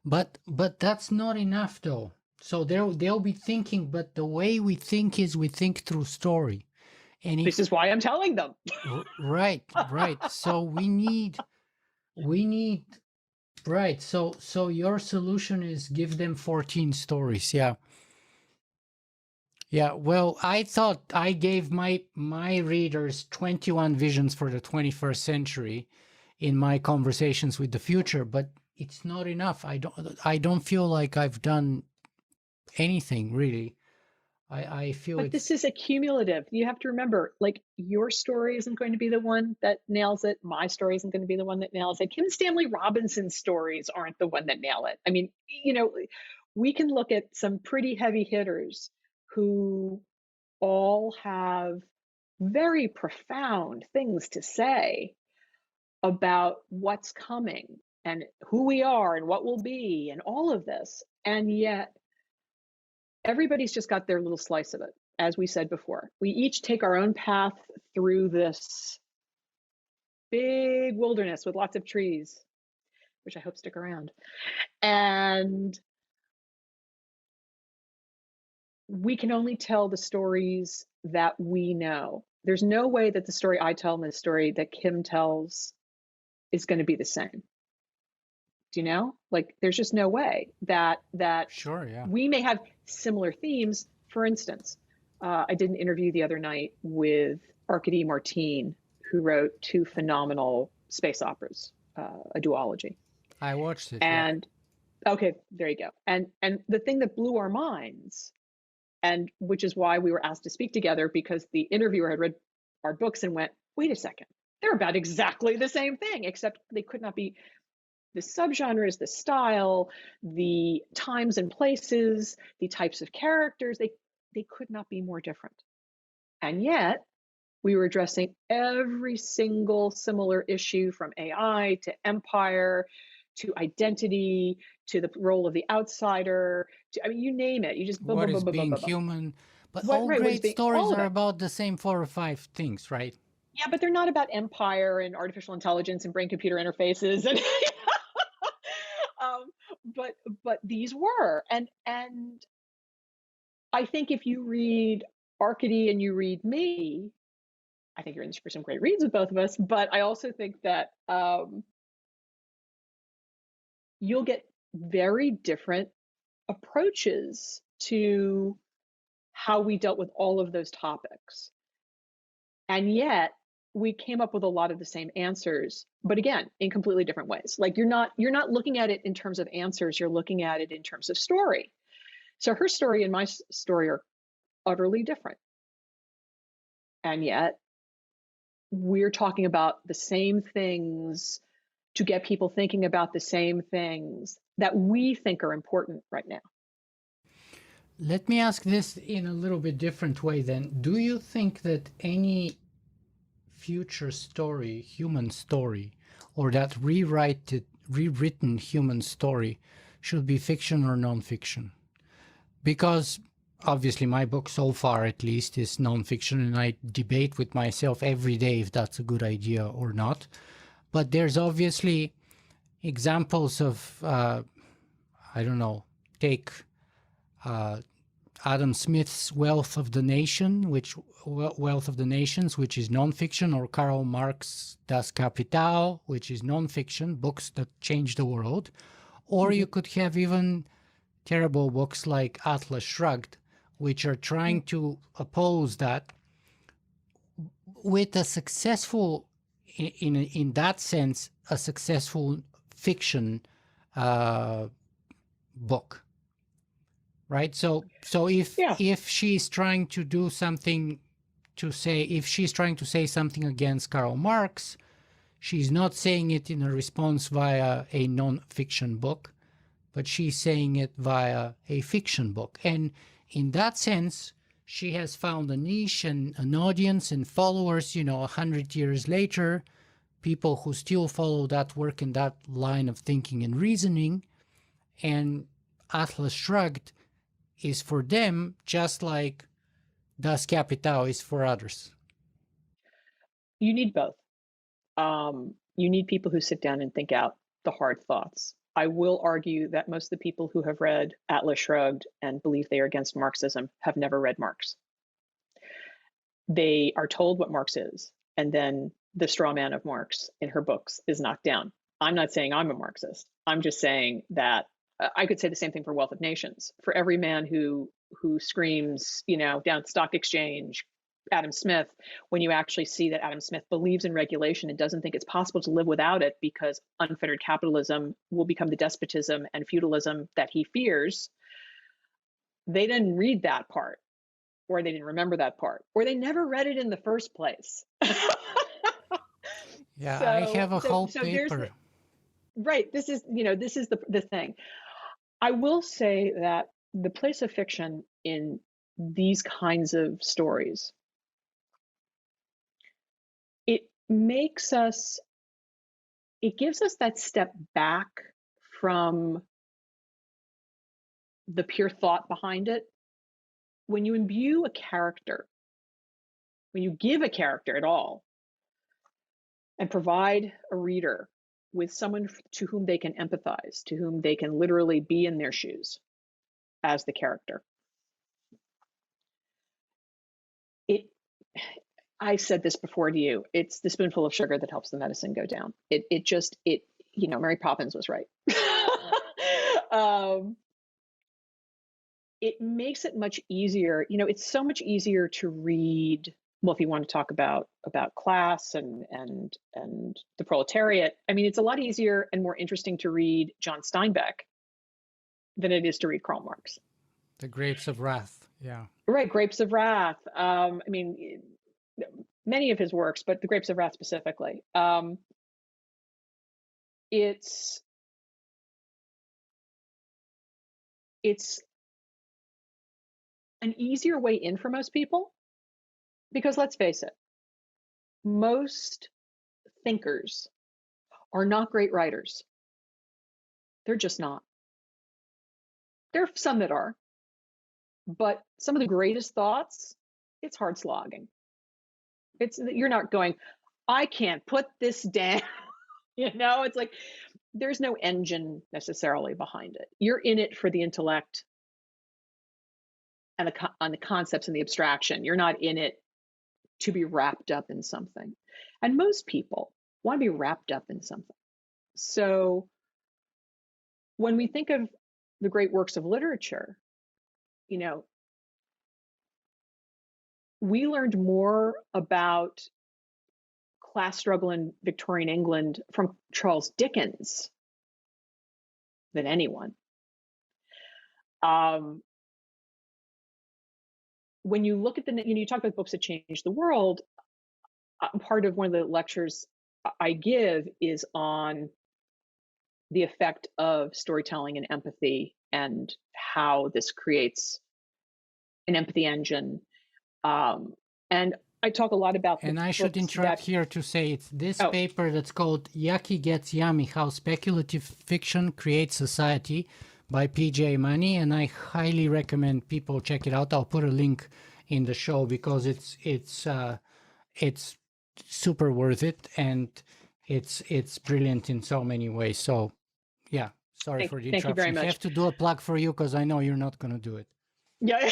But that's not enough though. So they'll be thinking, but the way we think is we think through story. And this is why I'm telling them. Right. So we need, right. So your solution is give them 14 stories. Yeah. Well, I thought I gave my readers 21 visions for the 21st century in my conversations with the future, but it's not enough. I don't feel like I've done anything really. I feel but this is accumulative. You have to remember, like, your story isn't going to be the one that nails it. My story isn't going to be the one that nails it. Kim Stanley Robinson's stories aren't the one that nail it. I mean, we can look at some pretty heavy hitters who all have very profound things to say about what's coming and who we are and what will be and all of this. And yet everybody's just got their little slice of it. As we said before, we each take our own path through this big wilderness with lots of trees, which I hope stick around. And we can only tell the stories that we know. There's no way that the story I tell and the story that Kim tells is going to be the same. Do you know? Like, there's just no way that Sure, yeah. we may have similar themes. For instance, I did an interview the other night with Arkady Martine, who wrote two phenomenal space operas, a duology. I watched it, yeah. And okay, there you go. And the thing that blew our minds, and which is why we were asked to speak together, because the interviewer had read our books and went, wait a second, they're about exactly the same thing, except they could not be the subgenres, the style, the times and places, the types of characters, they could not be more different. And yet we were addressing every single similar issue, from AI to empire to identity to the role of the outsider to, I mean, you name it. You just What is being human? But what, all right, what is great being, stories all of are it. about the same 4 or 5 things, right? Yeah, but they're not about empire and artificial intelligence and brain computer interfaces and but these were, and I think if you read Arkady and you read me, I think you're in for some great reads with both of us. But I also think that you'll get very different approaches to how we dealt with all of those topics. And yet we came up with a lot of the same answers, but again, in completely different ways. Like, you're not looking at it in terms of answers, you're looking at it in terms of story. So her story and my story are utterly different. And yet we're talking about the same things to get people thinking about the same things that we think are important right now. Let me ask this in a little bit different way then. Do you think that any future story, human story, or that rewritten human story should be fiction or non-fiction? Because obviously my book so far, at least, is non-fiction, and I debate with myself every day if that's a good idea or not. But there's obviously examples of, I don't know, take Adam Smith's Wealth of the Nations, which is non-fiction, or Karl Marx Das Kapital, which is non-fiction, books that change the world. Or you could have even terrible books like Atlas Shrugged, which are trying to oppose that with a successful, in that sense, a successful fiction book. Right. So if she's trying to do something if she's trying to say something against Karl Marx, she's not saying it in a response via a non-fiction book, but she's saying it via a fiction book. And in that sense, she has found a niche and an audience and followers, 100 years later, people who still follow that work and that line of thinking and reasoning. And Atlas Shrugged is for them just like Das Kapital is for others. You need both. You need people who sit down and think out the hard thoughts. I will argue that most of the people who have read Atlas Shrugged and believe they are against Marxism have never read Marx. They are told what Marx is, and then the straw man of Marx in her books is knocked down. I'm not saying I'm a Marxist. I'm just saying that I could say the same thing for Wealth of Nations. For every man who screams, down at the stock exchange, Adam Smith, when you actually see that Adam Smith believes in regulation and doesn't think it's possible to live without it because unfettered capitalism will become the despotism and feudalism that he fears, they didn't read that part, or they didn't remember that part, or they never read it in the first place. Yeah, I have a whole paper. Right. This is the thing. I will say that the place of fiction in these kinds of stories, it gives us that step back from the pure thought behind it. When you imbue a character, when you give a character at all and provide a reader with someone to whom they can empathize, to whom they can literally be in their shoes as the character. I've said this before to you, it's the spoonful of sugar that helps the medicine go down. Mary Poppins was right. It makes it much easier. It's so much easier to read. Well, if you want to talk about class and the proletariat, I mean, it's a lot easier and more interesting to read John Steinbeck than it is to read Karl Marx. The Grapes of Wrath, yeah. Right, Grapes of Wrath. I mean, many of his works, but the Grapes of Wrath specifically. It's an easier way in for most people, because let's face it, most thinkers are not great writers. They're just not. There are some that are, but some of the greatest thoughts, it's hard slogging. You're not going, I can't put this down. It's like there's no engine necessarily behind it. You're in it for the intellect and the concepts and the abstraction. You're not in it to be wrapped up in something. And most people want to be wrapped up in something. So when we think of the great works of literature, we learned more about class struggle in Victorian England from Charles Dickens than anyone. When you look at you talk about books that changed the world, part of one of the lectures I give is on the effect of storytelling and empathy and how this creates an empathy engine. And I talk a lot about and I should interrupt here to say it's this paper that's called Yucky Gets Yummy, How Speculative Fiction Creates Society by PJ Manney, and I highly recommend people check it out. I'll put a link in the show because it's super worth it, and it's brilliant in so many ways. So yeah, sorry for the interruption. Thank you very much. I have to do a plug for you because I know you're not going to do it. Yeah.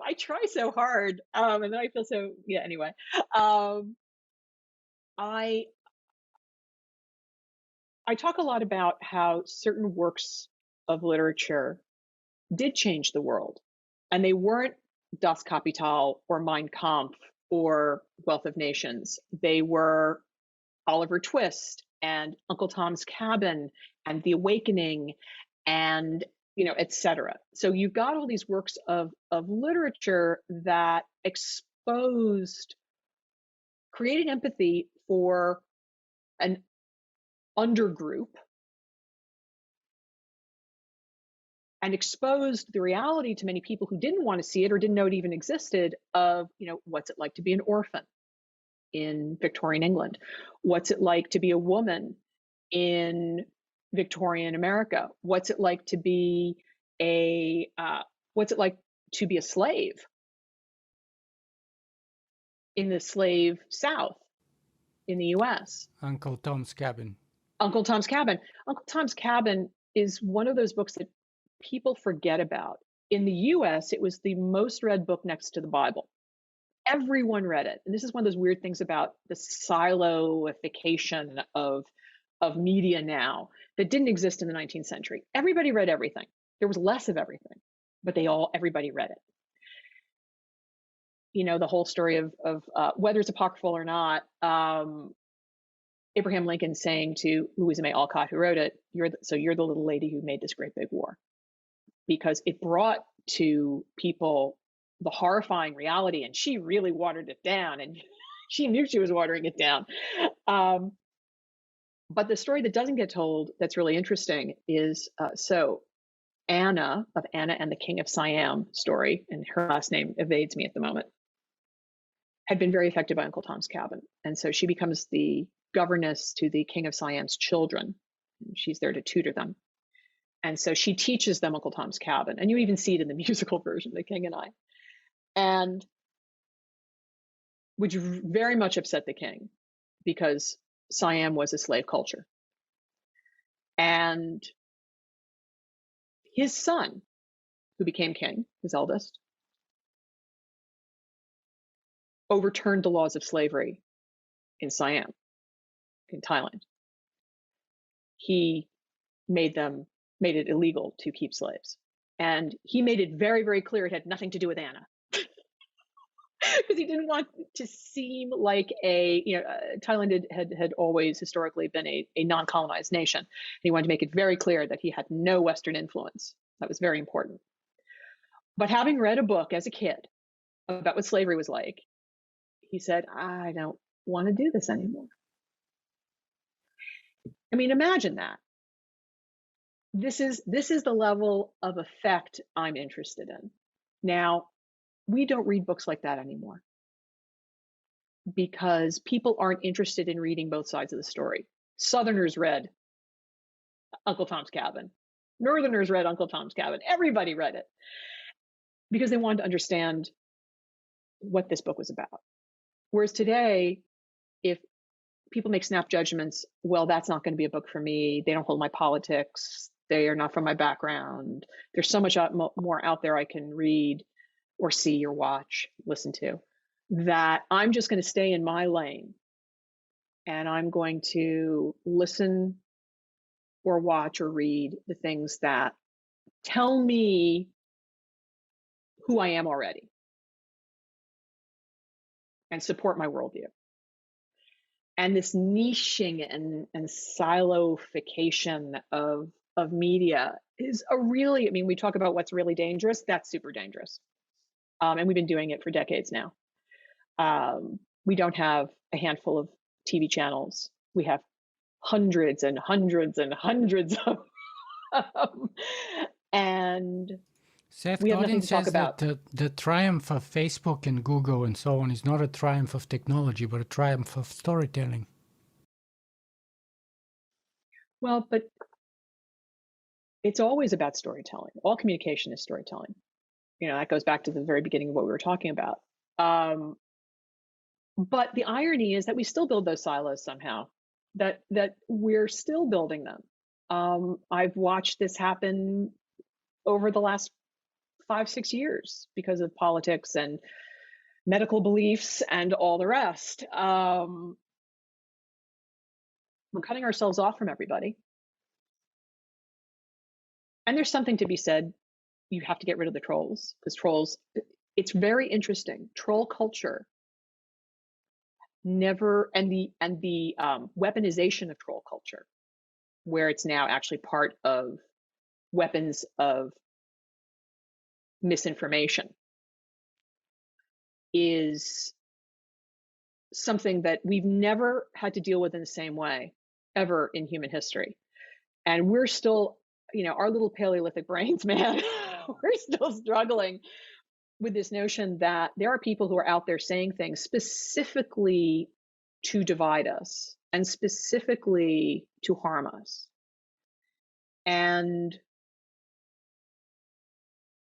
I try so hard, and then I feel so. Yeah. Anyway, I talk a lot about how certain works of literature did change the world, and they weren't Das Kapital or Mein Kampf or Wealth of Nations. They were Oliver Twist and Uncle Tom's Cabin and The Awakening and etc. So you've got all these works of literature that created empathy for an undergroup and exposed the reality to many people who didn't want to see it or didn't know it even existed of, what's it like to be an orphan in Victorian England? What's it like to be a woman in Victorian America? What's it like to be a slave in the slave South in the US? Uncle Tom's Cabin. Uncle Tom's Cabin. Uncle Tom's Cabin is one of those books that people forget about. In the US, it was the most read book next to the Bible. Everyone read it. And this is one of those weird things about the siloification of media now that didn't exist in the 19th century. Everybody read everything. There was less of everything, but everybody read it. The whole story of whether it's apocryphal or not, Abraham Lincoln saying to Louisa May Alcott, who wrote it, you're the little lady who made this great big war, because it brought to people the horrifying reality, and she really watered it down, and she knew she was watering it down. But the story that doesn't get told that's really interesting is Anna of Anna and the King of Siam story, and her last name evades me at the moment, had been very affected by Uncle Tom's Cabin. And so she becomes the governess to the King of Siam's children. She's there to tutor them. And so she teaches them Uncle Tom's Cabin. And you even see it in the musical version, The King and I. And which very much upset the king because Siam was a slave culture. And his son, who became king, his eldest, overturned the laws of slavery in Siam, in Thailand. He made it illegal to keep slaves. And he made it very, very clear it had nothing to do with Anna. Because he didn't want to seem like Thailand had always historically been a non-colonized nation. And he wanted to make it very clear that he had no Western influence. That was very important. But having read a book as a kid about what slavery was like, he said, I don't want to do this anymore. I mean, imagine that. This is the level of effect I'm interested in. Now, we don't read books like that anymore because people aren't interested in reading both sides of the story. Southerners read Uncle Tom's Cabin. Northerners read Uncle Tom's Cabin. Everybody read it because they wanted to understand what this book was about. Whereas today, if people make snap judgments, well, that's not going to be a book for me. They don't hold my politics. They are not from my background. There's so much more out there I can read or see or watch, listen to, that I'm just going to stay in my lane. And I'm going to listen or watch or read the things that tell me who I am already and support my worldview. And this niching and siloification of media is we talk about what's really dangerous. That's super dangerous. And we've been doing it for decades now. We don't have a handful of TV channels. We have hundreds and hundreds and hundreds of them. And Seth we have Godin nothing to talk says about. that the triumph of Facebook and Google and so on is not a triumph of technology, but a triumph of storytelling. Well, but it's always about storytelling. All communication is storytelling. That goes back to the very beginning of what we were talking about. But the irony is that we still build those silos somehow, that we're still building them. I've watched this happen over the last 5-6 years because of politics and medical beliefs and all the rest. We're cutting ourselves off from everybody. And there's something to be said. You have to get rid of the trolls, because trolls, it's very interesting. Troll culture never, and the weaponization of troll culture, where it's now actually part of weapons of misinformation, is something that we've never had to deal with in the same way ever in human history. And we're still, our little Paleolithic brains, man, we're still struggling with this notion that there are people who are out there saying things specifically to divide us and specifically to harm us. And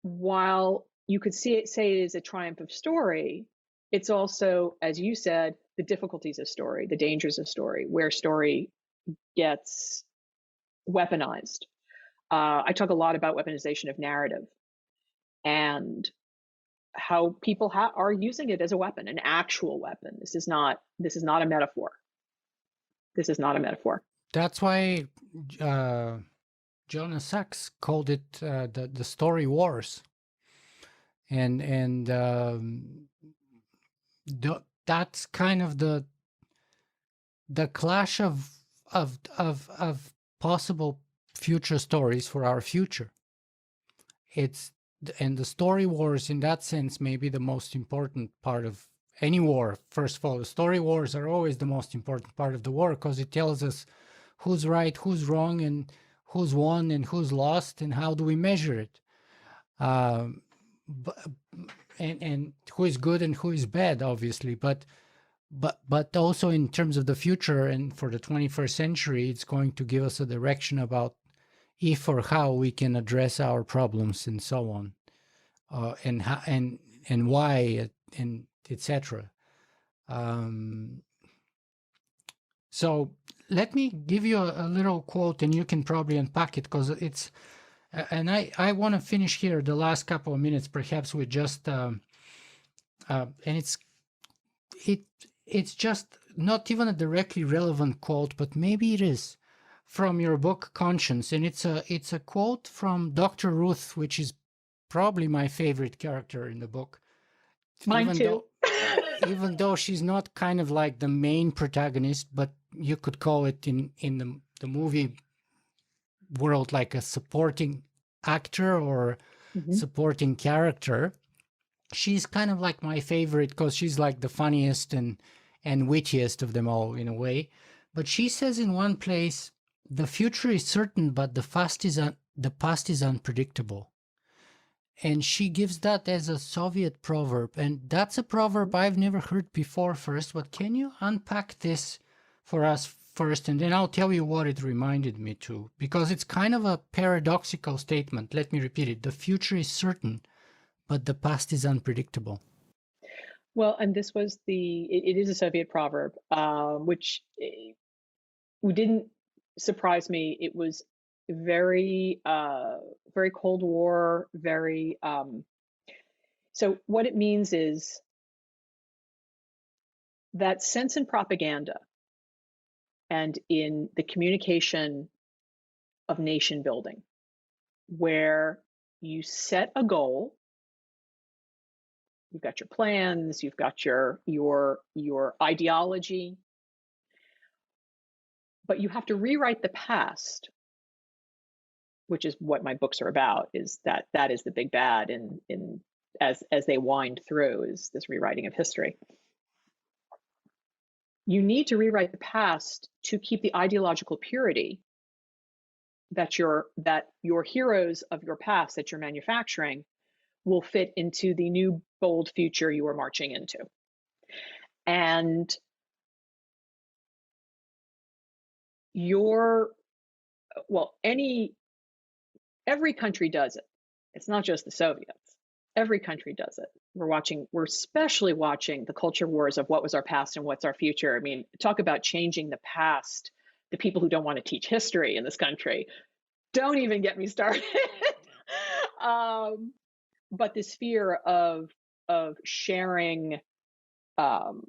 while you could say it is a triumph of story, it's also, as you said, the difficulties of story, the dangers of story, where story gets weaponized. I talk a lot about weaponization of narrative and how people are using it as a weapon, an actual weapon. This is not a metaphor. This is not a metaphor. That's why Jonas Sachs called it the story wars, and that's kind of the clash of possible future stories for our future. And the story wars, in that sense, may be the most important part of any war. First of all, the story wars are always the most important part of the war, because it tells us who's right, who's wrong, and who's won and who's lost, and how do we measure it, and who is good and who is bad, obviously. But also in terms of the future and for the 21st century, it's going to give us a direction about if or how we can address our problems and so on, and how and why, and etc. So let me give you a little quote, and you can probably unpack it, because it's, and I want to finish here the last couple of minutes, perhaps with just, and it's just not even a directly relevant quote, but maybe it is, from your book Conscience, and it's a quote from Dr. Ruth, which is probably my favorite character in the book. Mine too. Even though she's not kind of like the main protagonist, but you could call it in the movie world like a supporting actor or supporting character. She's kind of like my favorite because she's like the funniest and wittiest of them all in a way. But she says in one place, "The future is certain, but the past is unpredictable." And she gives that as a Soviet proverb. And that's a proverb I've never heard before first. But can you unpack this for us first? And then I'll tell you what it reminded me to. Because it's kind of a paradoxical statement. Let me repeat it. The future is certain, but the past is unpredictable. Well, and this was it is a Soviet proverb, which didn't surprise me. It was very, very Cold War, very. So what it means is that sense in propaganda and in the communication of nation building, where you set a goal, you've got your plans, you've got your ideology, but you have to rewrite the past, which is what my books are about. Is that is the big bad in as they wind through, is this rewriting of history. You need to rewrite the past to keep the ideological purity that your heroes of your past that you're manufacturing will fit into the new bold future you are marching into. And every country does it. It's not just the Soviets. Every country does it. We're especially watching the culture wars of what was our past and what's our future. I mean, talk about changing the past. The people who don't want to teach history in this country, don't even get me started. But this fear of sharing the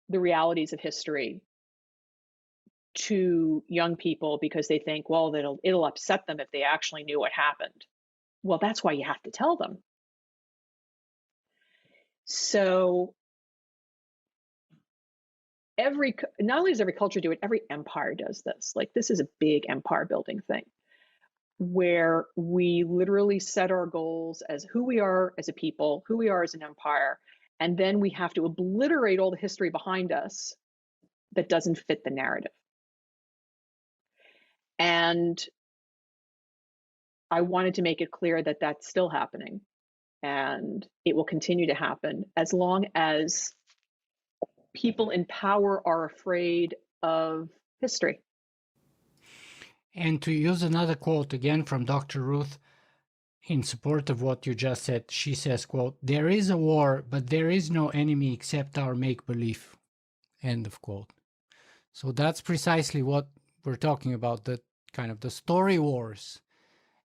realities of history to young people because they think, well, it'll upset them if they actually knew what happened. Well, that's why you have to tell them. So not only does every culture do it, every empire does this. Like, this is a big empire building thing, where we literally set our goals as who we are as a people, who we are as an empire, and then we have to obliterate all the history behind us that doesn't fit the narrative. And I wanted to make it clear that that's still happening, and it will continue to happen as long as people in power are afraid of history. And to use another quote again from Dr. Ruth, in support of what you just said, she says, quote, "There is a war, but there is no enemy except our make-believe." End of quote. So that's precisely what we're talking about, the kind of the story wars.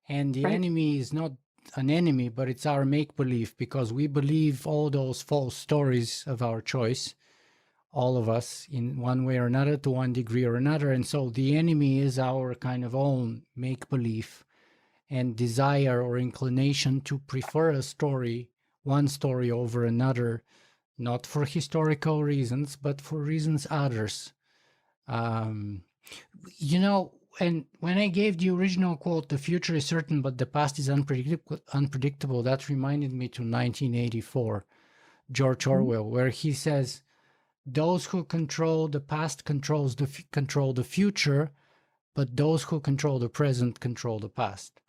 And the enemy is not an enemy, but it's our make-believe, because we believe all those false stories of our choice, all of us, in one way or another, to one degree or another. And so the enemy is our kind of own make-believe and desire or inclination to prefer a story, one story over another, not for historical reasons, but for reasons others. You know, and when I gave the original quote, "The future is certain, but the past is unpredictable," that reminded me to 1984, George Orwell, where he says, "Those who control the past control the future, but those who control the present control the past."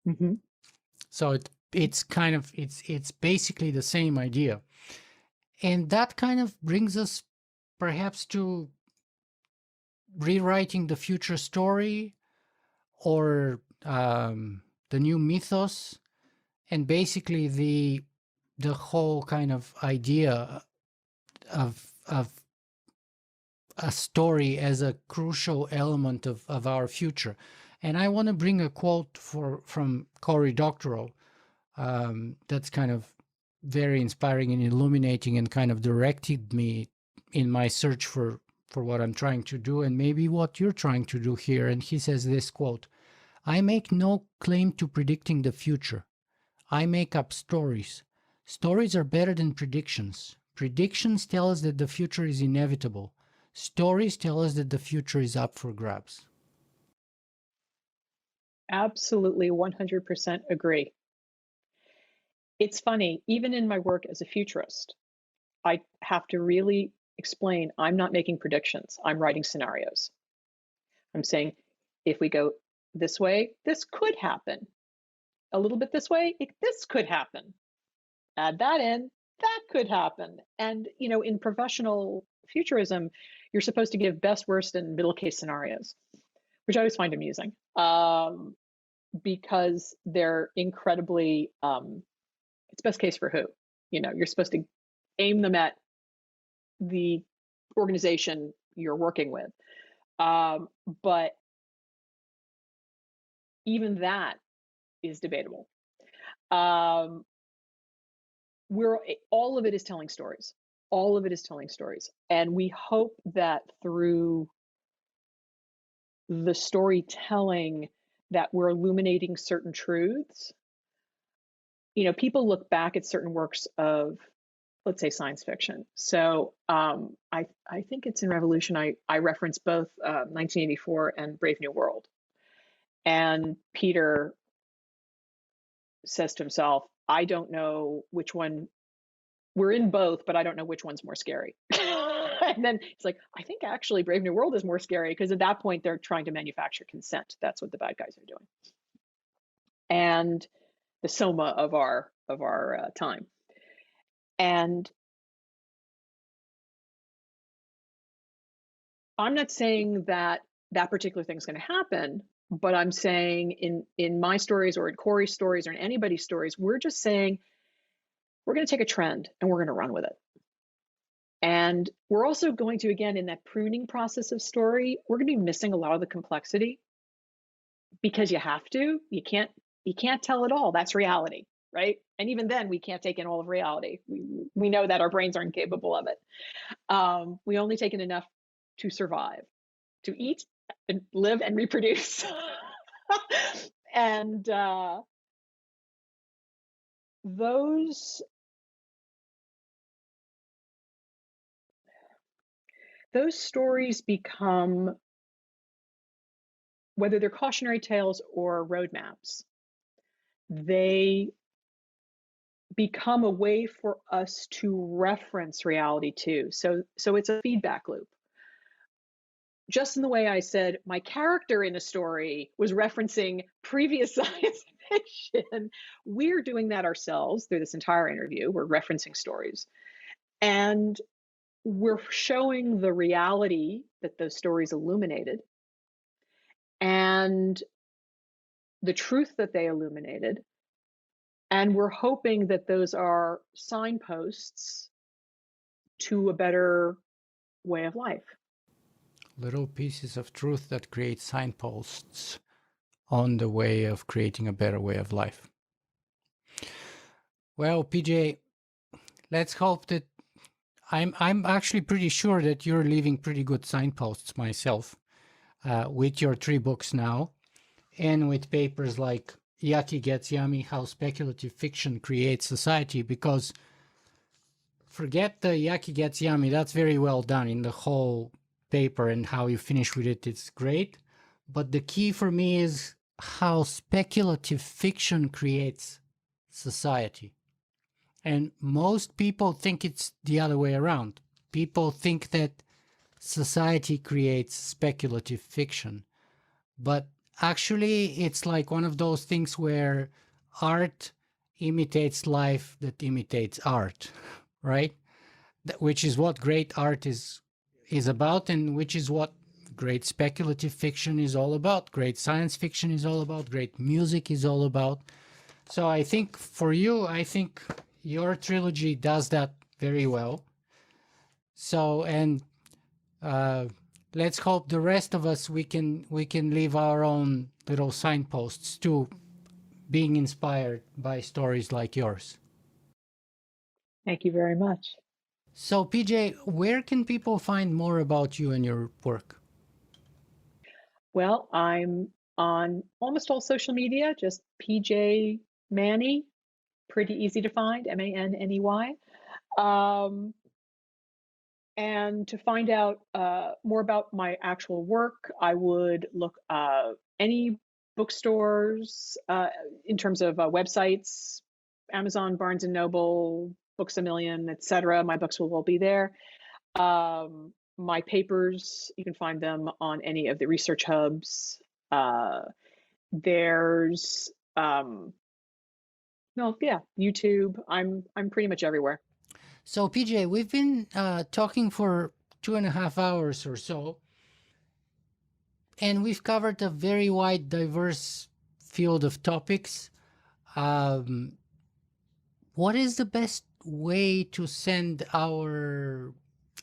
Mm-hmm. So it's kind of it's basically the same idea, and that kind of brings us perhaps to rewriting the future story, or the new mythos, and basically the whole kind of idea of a story as a crucial element of our future. And I want to bring a quote from Cory Doctorow that's kind of very inspiring and illuminating and kind of directed me in my search for what I'm trying to do and maybe what you're trying to do here. And he says this quote, "I make no claim to predicting the future. I make up stories. Stories are better than predictions. Predictions tell us that the future is inevitable. Stories tell us that the future is up for grabs." Absolutely 100% agree. It's funny, even in my work as a futurist, I have to really explain I'm not making predictions, I'm writing scenarios. I'm saying if we go this way, this could happen. A little bit this way, this could happen. Add that in, that could happen. And, in professional futurism, you're supposed to give best, worst, and middle case scenarios, which I always find amusing because they're incredibly, it's best case for who? You're supposed to aim them at the organization you're working with. But even that is debatable. All of it is telling stories. All of it is telling stories. And we hope that through the storytelling that we're illuminating certain truths. People look back at certain works of, let's say, science fiction. So I think it's in Revolution, I reference both 1984 and Brave New World. And Peter says to himself, I don't know which one, we're in both, but I don't know which one's more scary. And then it's like, I think actually Brave New World is more scary because at that point they're trying to manufacture consent. That's what the bad guys are doing. And the soma of our time. And I'm not saying that particular thing is going to happen, but I'm saying in my stories or in Cory's stories or in anybody's stories, we're just saying we're going to take a trend and we're going to run with it. And we're also going to, again, in that pruning process of story, we're going to be missing a lot of the complexity because you have to. You can't tell it all. That's reality, right? And even then, we can't take in all of reality. We know that our brains aren't capable of it. We only take in enough to survive, to eat and live and reproduce. And those stories become, whether they're cautionary tales or roadmaps, they become a way for us to reference reality too. So it's a feedback loop. Just in the way I said, my character in a story was referencing previous science fiction, we're doing that ourselves through this entire interview. We're referencing stories. And we're showing the reality that those stories illuminated and the truth that they illuminated. And we're hoping that those are signposts to a better way of life. Little pieces of truth that create signposts on the way of creating a better way of life. Well, PJ, let's hope that I'm actually pretty sure that you're leaving pretty good signposts myself with your 3 books now and with papers like Yucky Gets Yummy, How Speculative Fiction Creates Society, because forget the Yucky Gets Yummy, that's very well done in the whole paper and how you finish with it, it's great. But the key for me is how speculative fiction creates society. And most people think it's the other way around. People think that society creates speculative fiction. But actually, it's like one of those things where art imitates life that imitates art, right? Which is what great art is about, and which is what great speculative fiction is all about. Great science fiction is all about. Great music is all about. So I think for you, your trilogy does that very well. So, and let's hope the rest of us we can leave our own little signposts to being inspired by stories like yours. Thank you very much. So, PJ, where can people find more about you and your work? Well, I'm on almost all social media, just PJ Manney, pretty easy to find, Manney. And to find out more about my actual work, I would look any bookstores in terms of websites, Amazon, Barnes and Noble, Books a Million, etc. My books will all be there. My papers, you can find them on any of the research hubs. There's YouTube. I'm pretty much everywhere. So, PJ, we've been talking for 2.5 hours or so, and we've covered a very wide, diverse field of topics. What is the best way to send our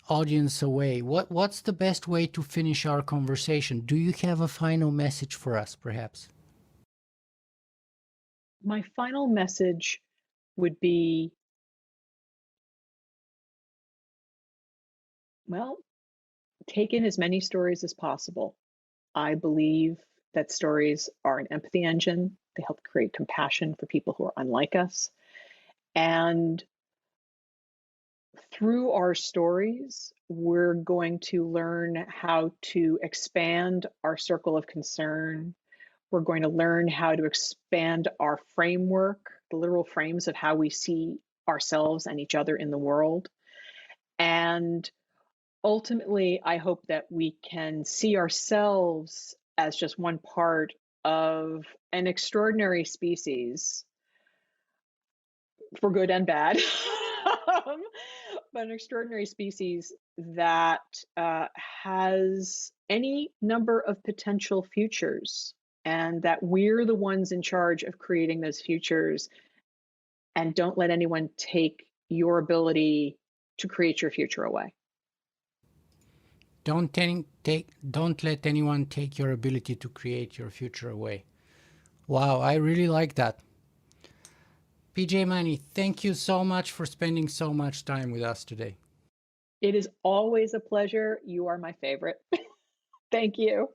audience away? What's the best way to finish our conversation? Do you have a final message for us, perhaps? My final message would be, well, take in as many stories as possible. I believe that stories are an empathy engine. They help create compassion for people who are unlike us. And through our stories, we're going to learn how to expand our circle of concern. We're going to learn how to expand our framework, the literal frames of how we see ourselves and each other in the world. And ultimately, I hope that we can see ourselves as just one part of an extraordinary species, for good and bad, but an extraordinary species that has any number of potential futures, and that we're the ones in charge of creating those futures, and don't let anyone take your ability to create your future away. Don't let anyone take your ability to create your future away. Wow, I really like that. PJ Manney, thank you so much for spending so much time with us today. It is always a pleasure. You are my favorite. Thank you.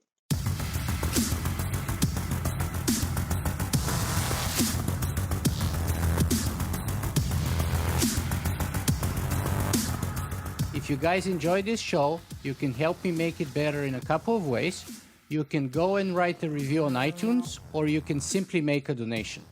If you guys enjoyed this show, you can help me make it better in a couple of ways. You can go and write a review on iTunes, or you can simply make a donation.